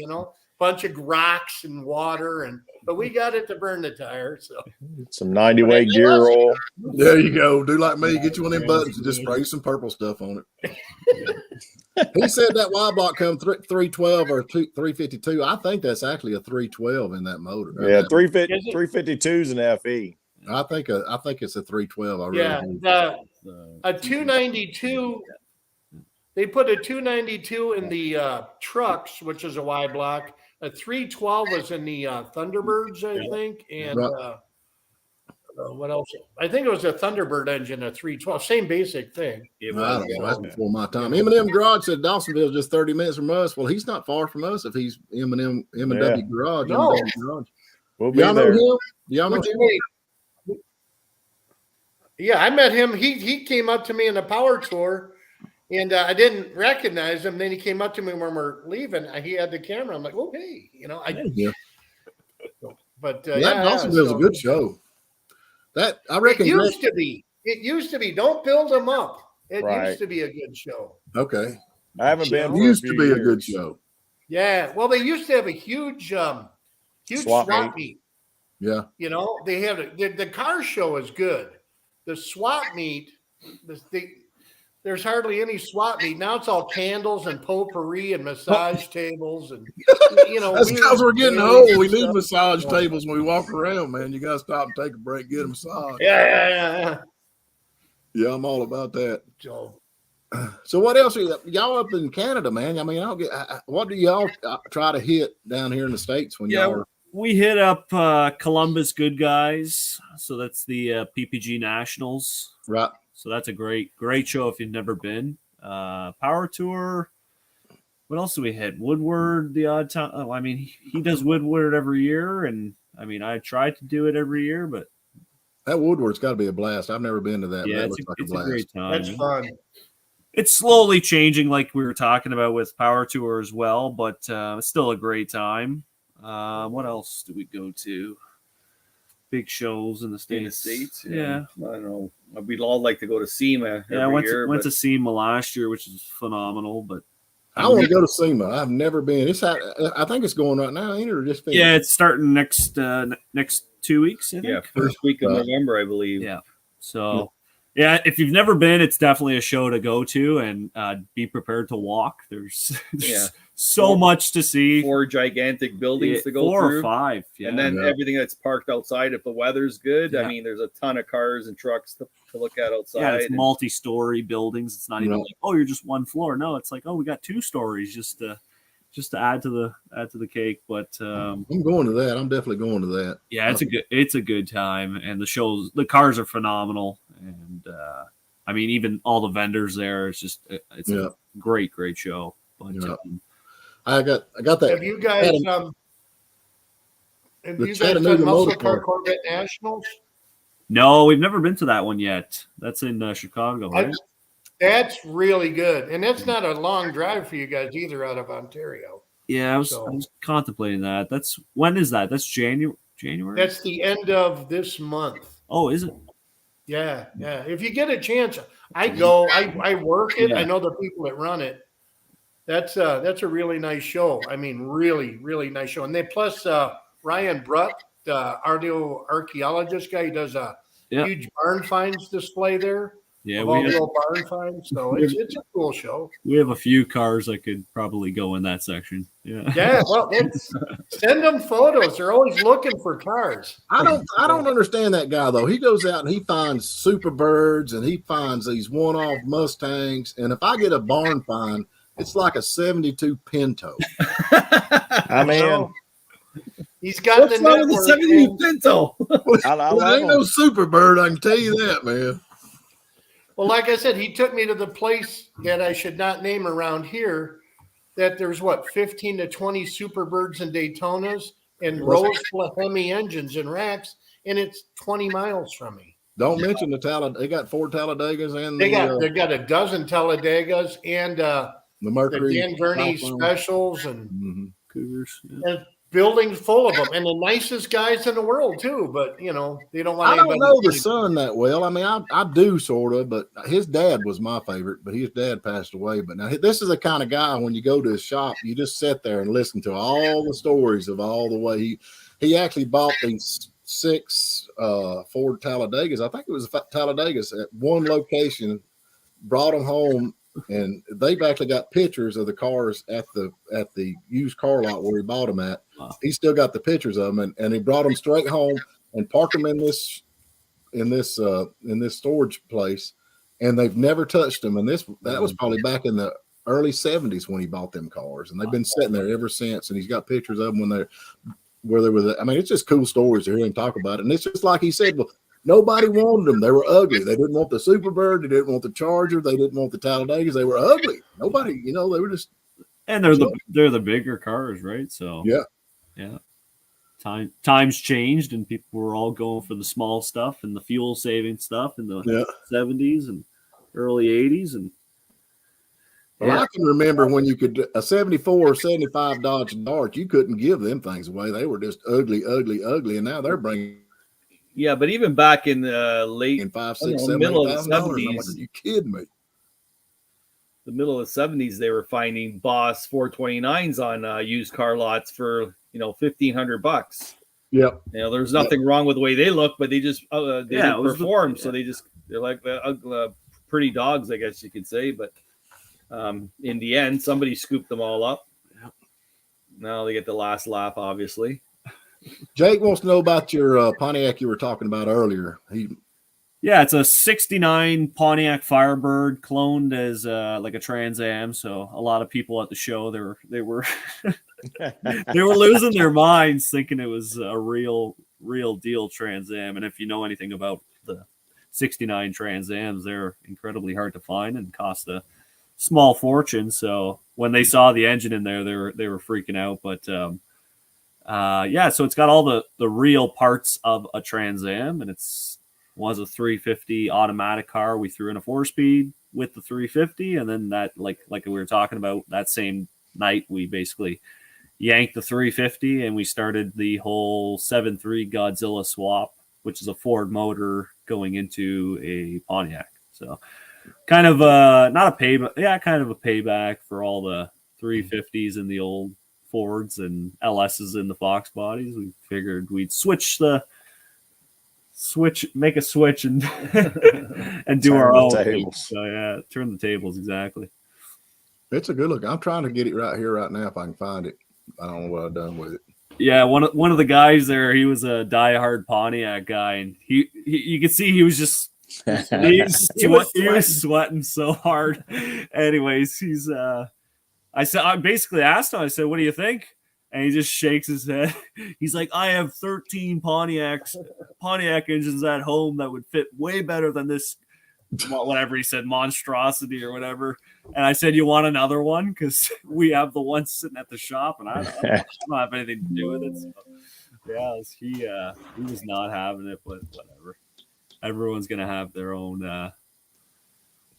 bunch of rocks and water, but we got it to burn the tire. So some 90-way gear oil. There you go. Do like me. Get you one of them buttons and just spray some purple stuff on it. He said that Y block come 312 or 352. I think that's actually a 312 in that motor. Yeah, 352 is an FE. I think it's a 312. A 292. They put a 292 in the trucks, which is a Y block. a 312 was in the Thunderbirds, I think, and Right. what else? I think it was a Thunderbird engine, a 312, same basic thing. It I was, don't know. That's yeah. before my time. M&M Garage said Dawsonville's just 30 minutes from us. Well, he's not far from us if he's M&W Garage. No. M&W Garage. We'll be Y'all know there. him? Y'all know Which him? way- Yeah, I met him. He came up to me in the power tour, and I didn't recognize him. Then he came up to me when we're leaving. He had the camera. I'm like, oh hey, Yeah. But Well, that Dawsonville's a good show. That I reckon. It used to be. It used to be. Don't build them up. It Right. used to be a good show. Okay. I haven't been. It for used a to few be a good years. show. Yeah. Well, they used to have a huge Swap swap meet. meet. Yeah. They have the car show is good. The swap meet, there's hardly any swap meet now. It's all candles and potpourri and massage tables and That's weird because we're getting dailies old. and We need stuff. massage tables when we walk around, man. You got to stop and take a break, get a massage. Yeah. Yeah, I'm all about that. So, So what else are y'all up in Canada, man? I mean, I don't get. What do y'all try to hit down here in the States when Yeah, y'all are? we hit up Columbus Good Guys. So that's the PPG Nationals. Right. So that's a great show if you've never been. Power Tour. What else do we hit? Woodward the odd time. Oh, I mean, he does Woodward every year, and I mean, I try to do it every year, but That Woodward's got to be a blast. I've never been to that. yeah, That it's, looks like it's a a blast. great time. that's fun. It's slowly changing, like we were talking about with Power Tour as well, but it's still a great time. What else do we go to? Big shows in the In the States. States, Yeah. I don't know. We'd all like to go to SEMA every Yeah, I went year. to SEMA last year, which is phenomenal. But I want to go to SEMA. I've never been. I think it's going right now, ain't it? Or just finished? yeah, it's starting next 2 weeks. I think. yeah, first week of Right. November, I believe. Yeah. So, yeah, if you've never been, it's definitely a show to go to, and be prepared to walk. There's Yeah. so much to see. 4 gigantic buildings to go 4 through. or 5. Yeah. And then Yeah. everything that's parked outside, if the weather's good, Yeah. I mean, there's a ton of cars and trucks to look at outside. yeah, it's and- multi-story buildings. It's not even Right. like, oh, you're just one floor. No, it's like, oh, we got 2 stories just to add to the cake. But I'm going to that. I'm definitely going to that. yeah, it's a good time, and the cars are phenomenal, and I mean, even all the vendors there. It's Yeah. a great show. But Yeah. I got that. Have you guys The done Chattanooga Muscle Motor Car Club. Corvette Nationals? no, we've never been to that one yet. That's in Chicago, right? That's really good, and that's not a long drive for you guys either out of Ontario. Yeah, I was So- contemplating that. When is that? That's January. That's the end of this month. Oh, is it? Yeah. If you get a chance, I go. I work it. Yeah. I know the people that run it. That's a really nice show. I mean, really, really nice show. And they plus Ryan Brutt, the archaeologist guy, he does a Yeah. huge barn finds display there. Yeah, of all the old barn finds. So it's a cool show. we have a few cars that could probably go in that section. Yeah. Yeah, well, send them photos. They're always looking for cars. I don't understand that guy though. He goes out and he finds Superbirds and he finds these one-off Mustangs. And if I get a barn find, it's like a 72 Pinto. I mean, He's got What's the wrong with the network. 70 man. Pinto? I Well, love ain't no them. Superbird, I can tell you that, man. Well, like I said, he took me to the place that I should not name around here. That there's 15 to 20 Superbirds and Daytonas and Rose Hemi engines and racks, and it's 20 miles from me. Don't mention the Talladega. They got 4 Talladegas and They got a dozen Talladegas and the the Mercury. Dan Gurney Typhoon. specials and Mhm. Cougars. Yeah. buildings full of them, and the nicest guys in the world too. But they don't want. I don't anybody know the to- son that well. I mean, I do sort of, but his dad was my favorite, but his dad passed away. But now this is the kind of guy when you go to his shop, you just sit there and listen to all the stories of all the way he actually bought these 6 Ford Talladegas. I think it was Talladegas at one location, brought them home. And they've actually got pictures of the cars at the used car lot where he bought them at. Wow. He still got the pictures of them, and he brought them straight home and parked them in this storage place, and they've never touched them. And that was probably back in the early 70s when he bought them cars, and they've been sitting there ever since. And he's got pictures of them when they're where they were. I mean, it's just cool stories to hear him talk about it. And it's just like he said, well, nobody wanted them. They were ugly. They didn't want the Superbird. They didn't want the Charger. They didn't want the Talladegas. They were ugly. Nobody, they were just. And they're the bigger cars, right? So yeah. Times changed, and people were all going for the small stuff and the fuel saving stuff in the 70s and early 80s. And well, I can remember when you could a 74 or 75 Dodge Dart, you couldn't give them things away. They were just ugly, ugly, ugly, and now they're bringing. Yeah, but even back in the late in $5, $6, $7, middle of the $8,000, 70s, I'm like, are you kidding me? The middle of the 70s, they were finding Boss 429s on used car lots for $1,500. Yep. There's nothing wrong with the way they look, but they just they didn't perform, so they're like the pretty dogs, I guess you could say. But in the end, somebody scooped them all up. Now they get the last laugh, obviously. Jake wants to know about your Pontiac you were talking about earlier. It's a 69 Pontiac Firebird cloned as like a Trans Am. So a lot of people at the show, they were they were losing their minds thinking it was a real deal Trans Am. And if you know anything about the 69 Trans Ams, they're incredibly hard to find and cost a small fortune. So when they saw the engine in there, they were freaking out. But so it's got all the real parts of a Trans Am, and was a 350 automatic car. We threw in a 4-speed with the 350, and then that, like we were talking about, that same night we basically yanked the 350 and we started the whole 7.3 Godzilla swap, which is a Ford motor going into a Pontiac. So kind of not a payback, kind of a payback for all the 350s and the old Fords and LSs in the Fox bodies. We figured we'd make a switch and and do our own tables. So turn the tables. Exactly. It's a good look. I'm trying to get it right here right now if I can find it. I don't know what I've done with it. Yeah, one of the guys there, he was a diehard Pontiac guy, and he you could see he was just he was sweating so hard. Anyways, I basically asked him, I said, "What do you think?" And he just shakes his head. He's like, "I have 13 Pontiac engines at home that would fit way better than this," whatever he said, monstrosity or whatever. And I said, "You want another one? Because we have the one sitting at the shop, and I don't have anything to do with it." So, he was not having it, but whatever. Everyone's gonna have their own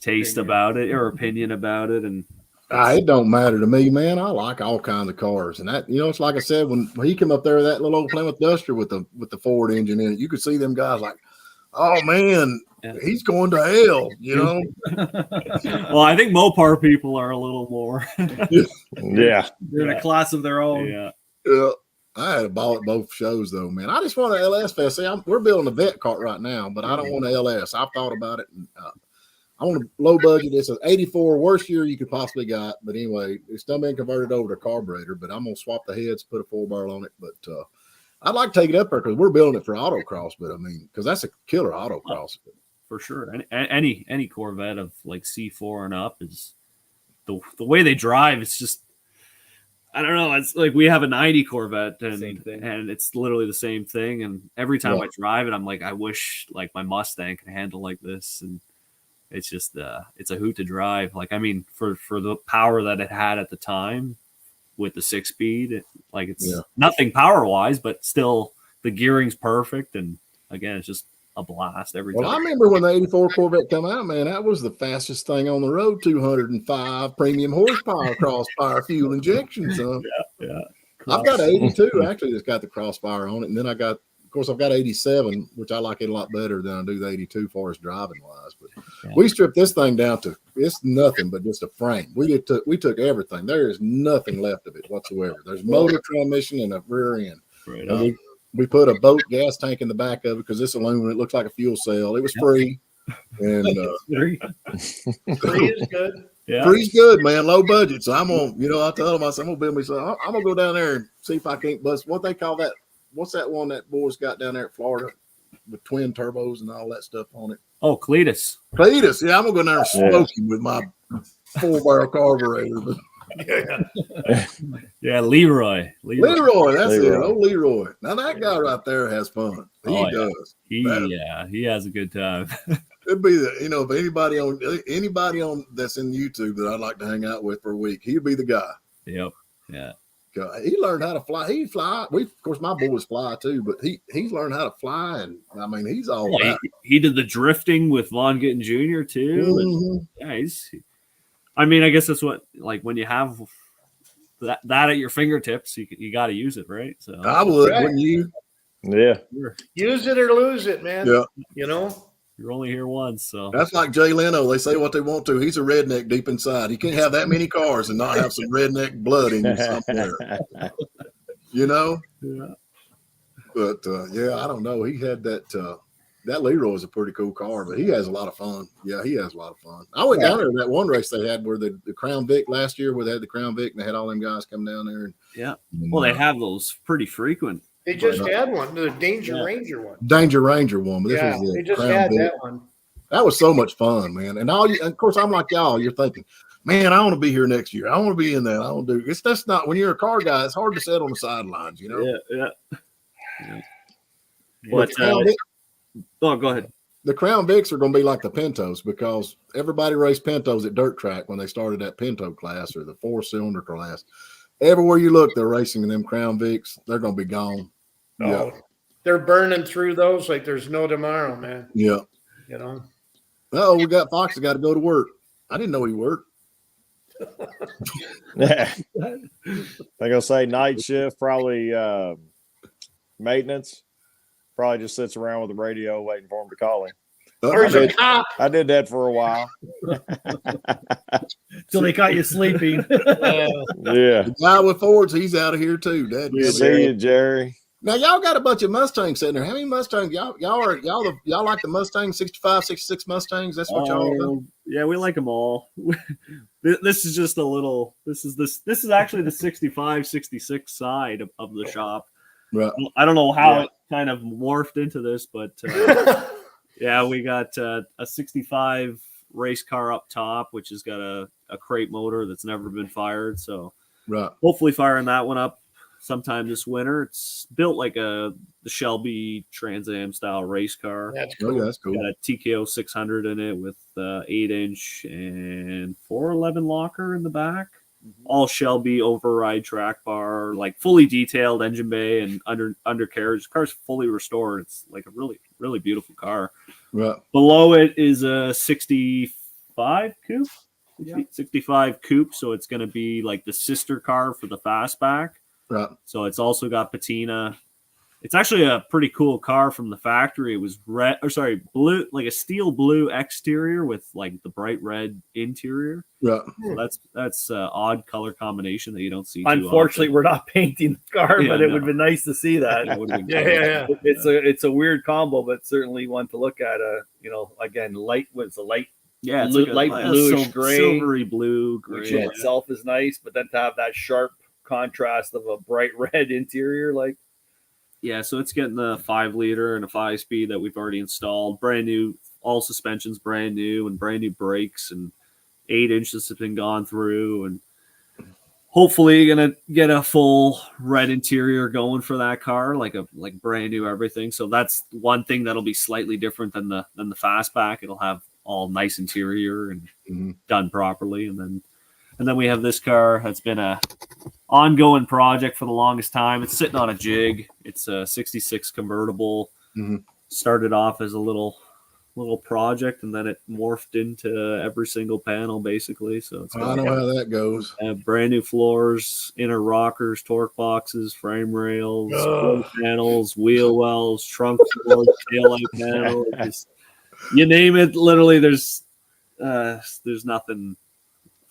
taste about it or opinion about it, and. It don't matter to me, man. I like all kinds of cars, and that it's like I said when he came up there with that little old Plymouth Duster with the Ford engine in it, you could see them guys like, "Oh man, he's going to hell," Well, I think Mopar people are a little more. They're in a class of their own. Yeah. I had a ball at both shows though, man. I just want an LS fest. See, we're building a vet cart right now, but I don't want an LS. I've thought about it. And, I want a low budget. It's an 84, worst year you could possibly got. But anyway, it's done been converted over to carburetor, but I'm going to swap the heads, put a 4-barrel on it. But I'd like to take it up there because we're building it for autocross. But I mean, because that's a killer autocross. For sure. Any Corvette of like C4 and up is the way they drive. It's just, I don't know. It's like we have a 90 Corvette and it's literally the same thing. And every time I drive it, I'm like, I wish like my Mustang could handle like this. And it's just it's a hoot to drive. Like, I mean, for the power that it had at the time with the 6-speed, it's nothing power wise, but still the gearing's perfect. And again, it's just a blast every time. Well, I remember when the 84 Corvette come out, man, that was the fastest thing on the road, 205 premium horsepower crossfire fuel injection. So I've got an 82 actually that's got the crossfire on it. And then I've got 87, which I like it a lot better than I do the 82 far as driving wise. But we stripped this thing down to it's nothing but just a frame. We took everything. There is nothing left of it whatsoever. There's motor, transmission, and a rear end. Right. And we put a boat gas tank in the back of it because this aluminum, it looks like a fuel cell. It was free. And free is good. Yeah. Free's good, man. Low budget. So I'm gonna, I told him, I said, I'm gonna build me something. I'm gonna go down there and see if I can't bust what they call that. What's that one that boy's got down there at Florida with twin turbos and all that stuff on it? Oh, Cletus. Yeah, I'm gonna go down there and smoke him with my 4-barrel carburetor. But Yeah, Leroy. Leroy, that's it. Leroy. Oh, Leroy. Now that guy right there has fun. He does. He has a good time. It'd be the, if anybody on that's in YouTube that I'd like to hang out with for a week, he'd be the guy. Yep. Yeah. He learned how to fly. He fly. Of course, my boys fly too, but he's learned how to fly, and I mean, he's all that. He did the drifting with Von Gittin Jr. too. Mm-hmm. Yeah, I mean, I guess that's what, like, when you have that at your fingertips, you got to use it, right? So I would, wouldn't you? Yeah. Use it or lose it, man. Yeah. You're only here once, so That's like Jay Leno. They say what they want to. He's a redneck deep inside. He can't have that many cars and not have some redneck blood in you somewhere. Yeah. But I don't know. He had that. That Leroy is a pretty cool car, but he has a lot of fun. Yeah, he has a lot of fun. I went down there to that one race they had where the Crown Vic last year, where they had the Crown Vic and they had all them guys come down there. Well, they have those pretty frequent. They just had one, the Danger Ranger one. Danger Ranger one, but this was they the just Crown had Vic. that one. That was so much fun, man. And of course, I'm like y'all. You're thinking, man, I want to be here next year. I want to be in that. I want to do. That's not when you're a car guy. It's hard to sit on the sidelines, Yeah. But go ahead. the Crown Vics are going to be like the Pintos because everybody raced Pintos at dirt track when they started that Pinto class or the 4-cylinder class. Everywhere you look, they're racing in them Crown Vics. They're going to be gone. Oh, they're burning through those like there's no tomorrow, man. Yeah. Oh, we got Fox. Got to go to work. I didn't know he worked. They're gonna say night shift, probably maintenance. Probably just sits around with the radio waiting for him to call him. Or he's a cop. I did that for a while. Till they caught you sleeping. Yeah. The guy with Fords, he's out of here too. Dad, See you, Jerry. Now y'all got a bunch of Mustangs sitting there. How many Mustangs? Y'all like the Mustang 65, 66 Mustangs? That's what y'all do? Yeah, we like them all. This is just a little. This is actually the 65, 66 side of the shop. Right. I don't know how it kind of morphed into this, but yeah, we got a 65 race car up top, which has got a crate motor that's never been fired. So hopefully firing that one up sometime this winter. It's built like the Shelby Trans Am style race car. That's cool. Oh, yeah, that's cool. Got a TKO 600 in it with 8-inch and 411 locker in the back. All Shelby override track bar, like fully detailed engine bay and undercarriage. The car's fully restored. It's like a really, really beautiful car. Right. Below it is a 65 coupe. 65 coupe. So it's going to be like the sister car for the fastback. Right. So it's also got patina. It's actually a pretty cool car from the factory. It was blue, like a steel blue exterior with like the bright red interior. Right. So that's an odd color combination that you don't see. Unfortunately, we're not painting the car, but it would have been nice to see that. Yeah. It's a weird combo, but certainly one to look at. Again, light was a light. Yeah, it's light bluish gray, silvery blue gray. Which in itself is nice, but then to have that sharp contrast of a bright red interior, like. Yeah, so it's getting the 5-liter and a 5-speed that we've already installed. Brand new, all suspensions brand new and brand new brakes, and 8 inches have been gone through, and hopefully gonna get a full red interior going for that car, like brand new everything. So that's one thing that'll be slightly different than the fastback. It'll have all nice interior and done properly, and then we have this car that's been a ongoing project for the longest time. It's sitting on a jig. It's a 66 convertible. Started off as a little project, and then it morphed into every single panel basically. So it's I know how that goes. Brand new floors, inner rockers, torque boxes, frame rails, panels, wheel wells, trunk floors, taillight panels. You name it. Literally, there's nothing.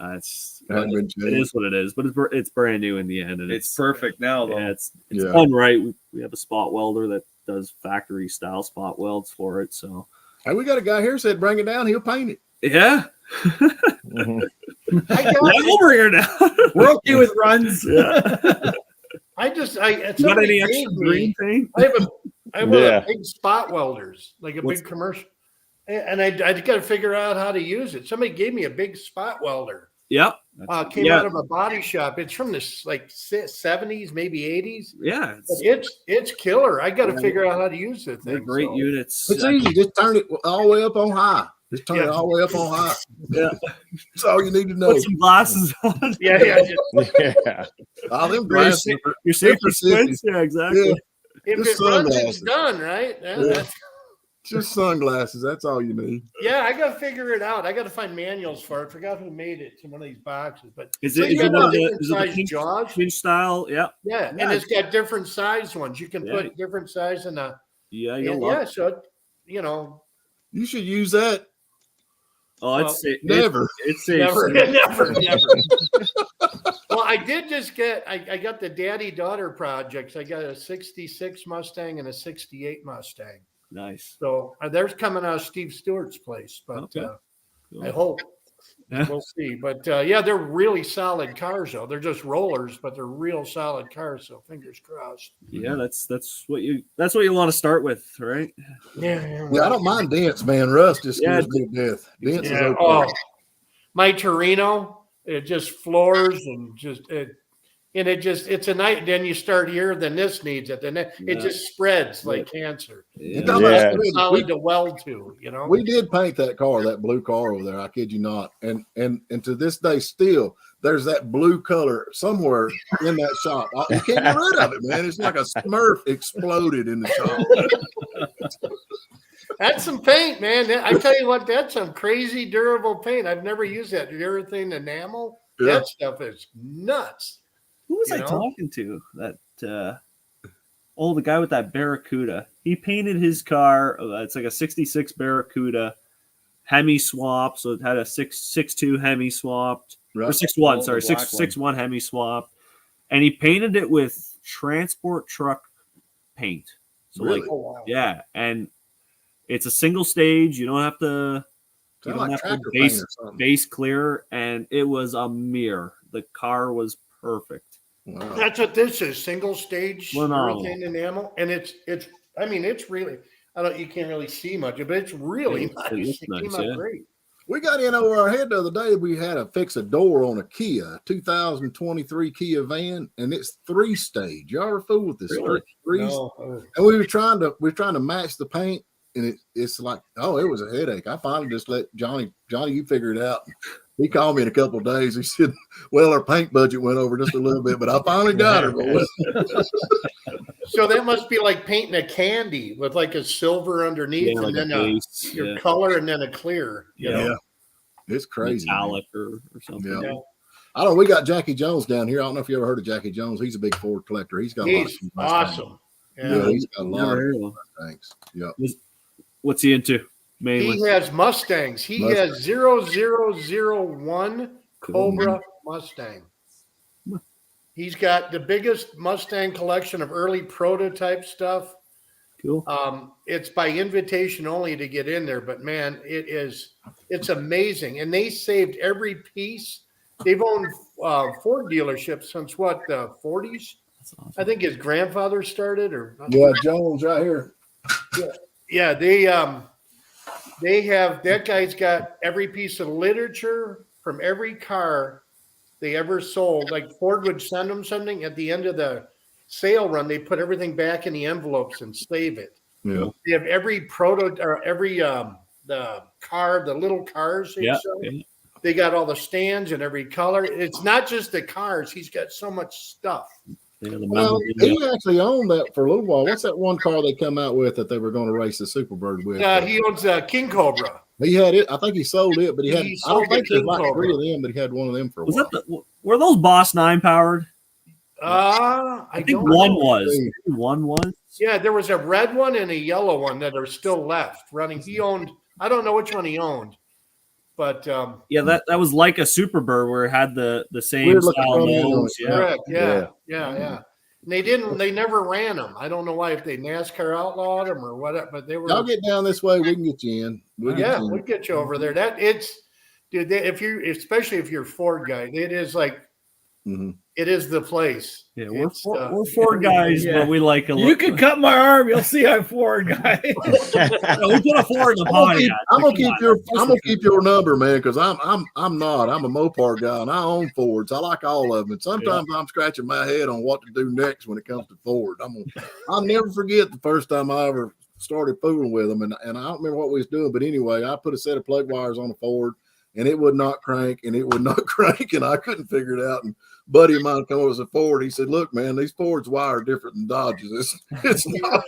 It is what it is, but it's brand new in the end, and it's perfect now. Though. Yeah, it's done right. We have a spot welder that does factory style spot welds for it. So, hey, we got a guy here said bring it down, he'll paint it. Yeah, we'll bring her down. We're okay with runs. Yeah. Got any extra green paint? I have a big spot welders, like big commercial. And I got to figure out how to use it. Somebody gave me a big spot welder. Yep. Came out of a body shop. It's from the 70s, maybe 80s. Yeah. But it's killer. I got to figure out how to use the They're thing. great units. It's easy. Just turn it all the way up on high. Just turn it all the way up on high. Yeah. That's all you need to know. Put some glasses on. Yeah. All them glasses. Your safety squints. Yeah, exactly. Yeah. If Just it runs, it's sunglasses. done, right? Yeah. Just sunglasses. That's all you need. Yeah, I got to figure it out. I got to find manuals for it. I forgot who made it in one of these boxes. But Is so it you got one of different the size jaws? pinch style? Yeah. Yeah, and it's got different size ones. You can put different size in a. Yeah, so you know. You should use that. Oh, never. It's never. Well, I did just get. I got the daddy-daughter projects. I got a '66 Mustang and a '68 Mustang. Nice. So there's coming out of Steve Stewart's place, but Cool. I hope we'll see. But they're really solid cars, though. They're just rollers, but they're real solid cars. So fingers crossed. Yeah, that's what you want to start with, right? Yeah. I don't mind dents, man. Rust just scares me to death. Dents is okay. My Torino, it just floors and it's a night. Then you start here, then this needs it. Then it just spreads like cancer. Yeah. It's solid to weld to, you know. We did paint that car, that blue car over there. I kid you not. And to this day, still there's that blue color somewhere in that shop. You can't get rid of it, man. It's like a Smurf exploded in the shop. That's some paint, man. I tell you what, that's some crazy durable paint. I've never used that. Everything enamel, that stuff is nuts. Who was I talking to? That the guy with that Barracuda. He painted his car. It's like a '66 Barracuda, Hemi swap. So it had a 6.2 Hemi swapped, or 6.1. Sorry, 6.1 Hemi swapped, and he painted it with transport truck paint. So yeah, and it's a single stage. You don't have to. You don't have to base clear, and it was a mirror. The car was perfect. Wow. That's what this is, single stage, everything enamel, and it's really, you can't really see much, but it's really nice. It came out great. We got in over our head the other day. We had to fix a door on a Kia, 2023 Kia van, and it's 3-stage. Y'all ever fool with this? Really? No. And we were trying to match the paint, and it's like, it was a headache. I finally just let Johnny, you figure it out. He called me in a couple of days. He said, well, our paint budget went over just a little bit, but I finally got her. So that must be like painting a candy with like a silver underneath and then your color and then a clear. You know? It's crazy. Metallic or something. Yeah. I don't know. We got Jackie Jones down here. I don't know if you ever heard of Jackie Jones. He's a big Ford collector. He's awesome. Yeah, he's got a lot of things. Yeah. What's he into? Mainly. He has Mustangs. He has 0001 Cobra Mustang. He's got the biggest Mustang collection of early prototype stuff. Cool. It's by invitation only to get in there, but man, it's amazing. And they saved every piece. They've owned Ford dealerships since the 40s. Awesome. I think his grandfather started, Jones right here. Yeah, they have, that guy's got every piece of literature from every car they ever sold. Like Ford would send them something at the end of the sale run. They put everything back in the envelopes and save it. Yeah. They have every the little cars they sell. Yeah. They got all the stands and every color. It's not just the cars. He's got so much stuff. Well, he actually owned that for a little while. What's that one car they come out with that they were going to race the Superbird with? He owns King Cobra. He had it. I think he sold it, but I don't think there's like 3 of them, but he had one of them for a while. Were those Boss 9 powered? I think one was. One was. Yeah, there was a red one and a yellow one that are still left running. He owned. I don't know which one he owned. But that was like a Superbird where it had the same style nose. Correct. Yeah. And they never ran them. I don't know why, if they NASCAR outlawed them or whatever, but they were. Y'all get down this way, we can get you in. We'll get you over there. Especially if you're a Ford guy, it is like It is the place. Yeah, It's, we're four guys, yeah. but we like a You can cut my arm. You'll see I'm Ford guy. No, we can afford the I'm gonna podcast. keep your number, man, because I'm a Mopar guy and I own Fords. I like all of them. And sometimes I'm scratching my head on what to do next when it comes to Ford. I'll never forget the first time I ever started fooling with them, and I don't remember what we was doing, but anyway, I put a set of plug wires on a Ford, and it would not crank, and it would not crank, and I couldn't figure it out. And buddy of mine come over as a Ford. He said, "Look, man, these Fords wire different than Dodges. It's not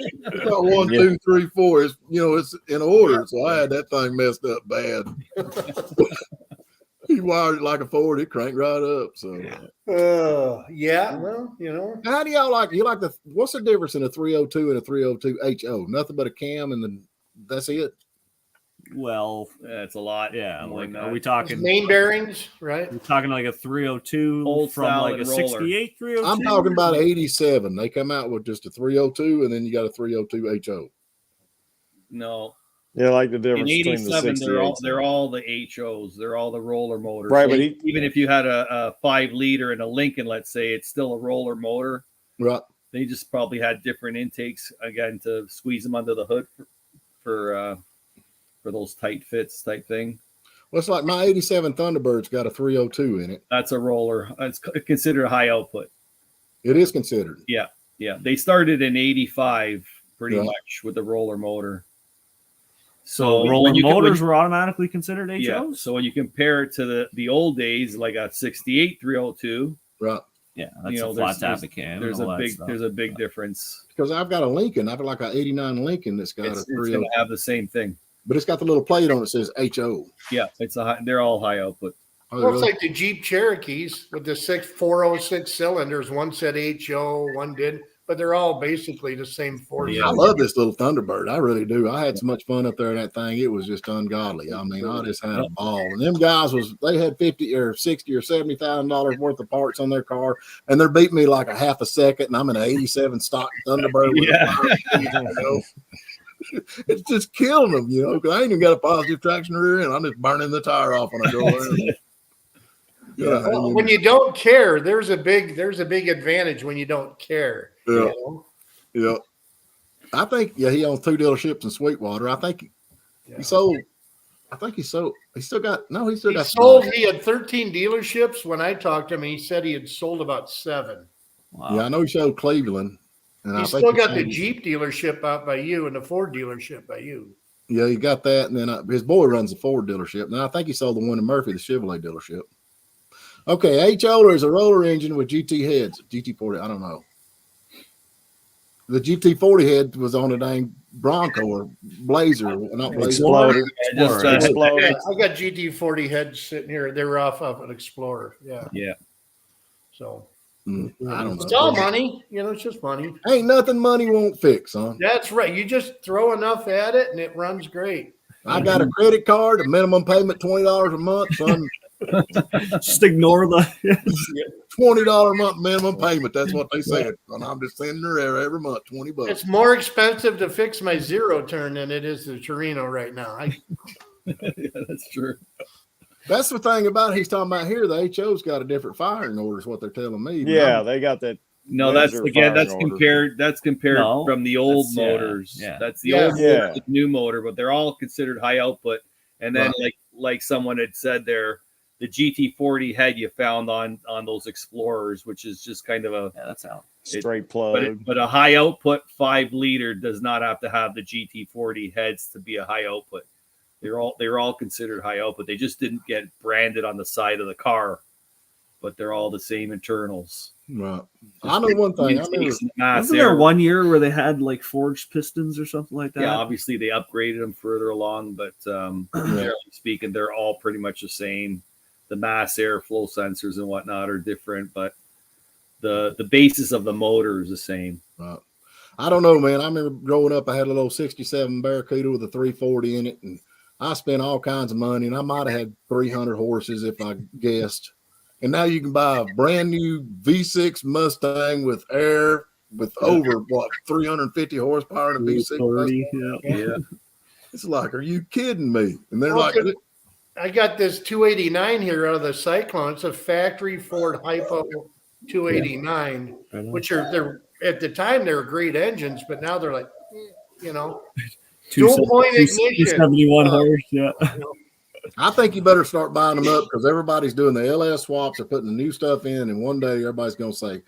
1, 2, 3, 4. It's it's in order." So I had that thing messed up bad. He wired it like a Ford. It cranked right up. So yeah. Well, how do y'all like? You like what's the difference in a 302 and a 302 HO? Nothing but a cam, and then that's it. Well, That's a lot. yeah. More Like, than are that. we talking main bearings, right? We're talking like a 302 Old from style like a and roller. 68 302? I'm talking about 87. They come out with just a 302, and then you got a 302 HO. No. Yeah, like the In difference between the 87, 68. they're all the HOs. They're all the roller motors. Right, So but even if you had a 5 liter in a Lincoln, let's say, it's still a roller motor. Right. They just probably had different intakes again to squeeze them under the hood for those tight fits type thing. Well, it's like my 87 Thunderbird's got a 302 in it. That's a roller. It's considered a high output. It is considered. Yeah. They started in 85 pretty Right. much with the roller motor. So roller motors were automatically considered HOs? Yeah. So when you compare it to the old days, like a 68 302, Right. Yeah, that's a flat tapping cam. there's a big difference. Because I've got a Lincoln. I've got like an 89 Lincoln that's got It's a 302. going to have the same thing. But it's got the little plate on it that says HO. Yeah, they're all high output. Oh, Well, really? it's like the Jeep Cherokees with the 406 cylinders. One said HO, one did, but they're all basically the same Ford. I love this little Thunderbird. I really do. I had so much fun up there in that thing. It was just ungodly. I mean, I just had a ball. And them guys they had $50 or $60 or $70,000 worth of parts on their car, and they're beating me like a half a second. And I'm in an 87 stock Thunderbird. With it's just killing them, because I ain't even got a positive traction rear end. I'm just burning the tire off when I go there. Well, when you don't care, there's a big advantage when you don't care. Yeah. Yeah. I think he owns 2 dealerships in Sweetwater. I think he sold. He still got. He had 13 dealerships. When I talked to him, he said he had sold about 7. Wow. Yeah, I know he showed Cleveland. And He's still got the Jeep dealership out by you and the Ford dealership by you. Yeah, he got that, and then his boy runs the Ford dealership. And I think he sold the one in Murphy, the Chevrolet dealership. Okay, HO is a roller engine with GT heads. GT40, I don't know. The GT40 head was on a dang Bronco or Blazer, not Blazer. Exploded. Exploded. I got GT40 heads sitting here. They were off of an Explorer. Yeah. Yeah. So I don't know. it's all money. It's just money. Ain't nothing money won't fix, son. That's right. You just throw enough at it and it runs great. I got a credit card, a minimum payment $20 a month, son. Just ignore the $20 a month minimum payment. That's what they said. And I'm just sending her every month, $20. It's more expensive to fix my zero turn than it is the Torino right now. Yeah, that's true. That's the thing about it. He's talking about here. The HO's got a different firing order, is what they're telling me. Yeah, they got that. No, that's compared. That's compared from the old motors. Yeah. That's the old motor, the new motor, but they're all considered high output. And then, like someone had said there, the GT40 head you found on those Explorers, which is just kind of that's out straight plug. But a high output 5 liter does not have to have the GT40 heads to be a high output. They're all considered high output. They just didn't get branded on the side of the car, but they're all the same internals. Right. I know one thing. Wasn't there 1 year where they had like forged pistons or something like that? Yeah, obviously they upgraded them further along, but generally speaking, they're all pretty much the same. The mass airflow sensors and whatnot are different, but the basis of the motor is the same. Right. I don't know, man. I remember growing up, I had a little 67 Barracuda with a 340 in it, and I spent all kinds of money, and I might have had 300 horses if I guessed. And now you can buy a brand new V6 Mustang with air with over 350 horsepower and a V6 Mustang. Yeah. It's like, are you kidding me? And they're I got this 289 here out of the Cyclone. It's a factory Ford hypo 289, which they're at the time they were great engines, but now they're like, dual point ignition, 271 horse. Yeah. I think you better start buying them up because everybody's doing the LS swaps or putting the new stuff in, and one day everybody's going to say,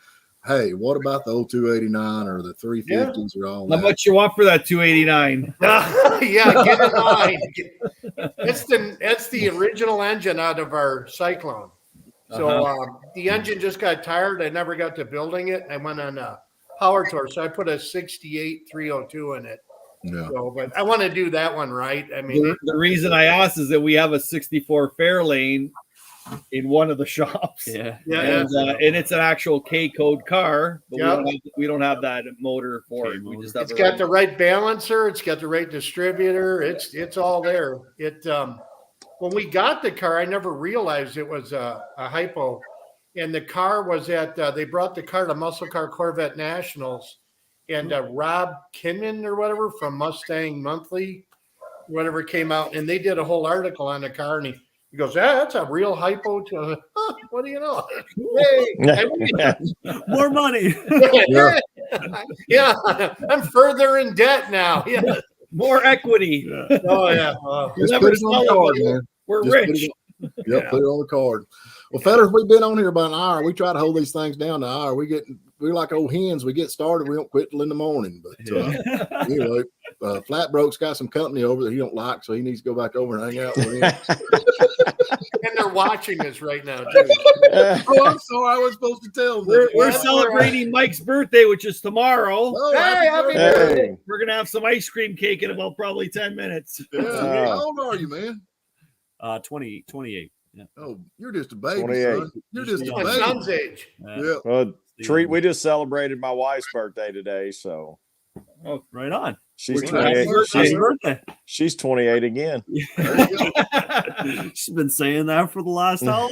"Hey, what about the old 289 or the 350s or all that?" How much you want for that 289? Yeah, get in line. That's the original engine out of our Cyclone. So the engine just got tired. I never got to building it. I went on a power tour, so I put a 68 302 in it. Yeah. So, but I want to do that one right. I mean, The reason I asked is that we have a 64 Fairlane in one of the shops. yeah. And it's an actual K code car, but we don't have that motor for it. We just have it's got the right balancer. It's got the right distributor. It's all there. When we got the car, I never realized it was a hypo, and the car was at. They brought the car to Muscle Car Corvette Nationals, and Rob Kinman or whatever from Mustang Monthly, whatever came out, and they did a whole article on the car, and he goes, "Yeah, that's a real hypo." What do you know? Hey, More money. Yeah, I'm further in debt now. Yeah. more equity. Oh yeah. Just Never put it on the sell card, it. man. We're Just put rich. Put it on the card. Well, fellas, we've been on here about an hour. We try to hold these things down to an hour. We're like old hens. We get started, we don't quit till in the morning. But anyway, Flatbroke's got some company over that he don't like, so he needs to go back over and hang out with him. And they're watching us right now too. Oh, I'm sorry. I was supposed to tell them. We're celebrating Mike's birthday, which is tomorrow. Oh, Hey, happy birthday. Hey. We're gonna have some ice cream cake in about probably 10 minutes. Yeah. How old are you, man? 28. Yeah. Oh, you're just a baby, 28. son. You're just a My baby. son's age. Yeah. Well, treat. We just celebrated my wife's birthday today, so Oh, right on. she's Happy 28. Happy birthday. She's 28 again. She's been saying that for the last hour.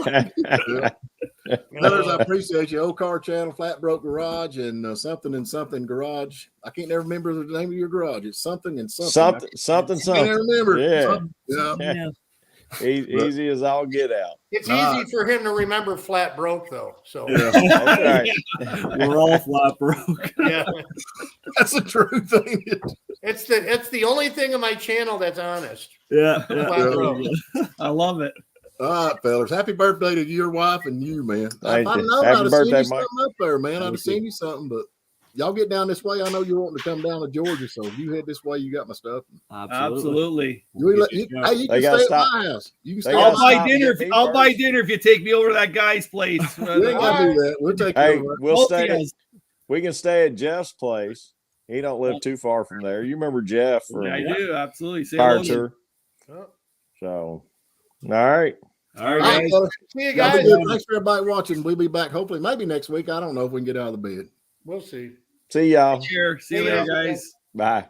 Brothers, I appreciate you. Old Car Channel, Flatbroke Garage, and something and something garage. I can't never remember the name of your garage. It's something and something. something. I can't remember. Yeah. Something. Yeah. Yeah. Easy as all get out. It's easy for him to remember Flat Broke though. So Yeah. Okay. We're all flat broke. yeah. That's a true thing. It's the only thing on my channel that's honest. Yeah. Flat Broke. I love it. All right, fellas. Happy birthday to your wife and you, man. Thank If I'd you. known, Happy I'd have birthday, seen you Mike. something up there, man. I'd Thank have seen you something, but y'all get down this way. I know you're wanting to come down to Georgia, so if you head this way, you got my stuff. Absolutely. You can They stay gotta at stop. my house. You can They stay gotta at I'll my buy stop dinner. and get me I'll buy first. dinner if you take me over to that guy's place. You ain't gotta do that. We'll take Hey, you over. we'll Both stay. of us. We can stay at Jeff's place. He don't live too far from there. You remember Jeff from Yeah, I do absolutely. Say Fire hello to- Tour. Oh. So, all right. All All right, right, guys. fellas. See you Y'all be guys. good. Thanks for everybody watching. We'll be back hopefully maybe next week. I don't know if we can get out of the bed. We'll see. See y'all. Cheers. See you See ya. later, guys. Bye.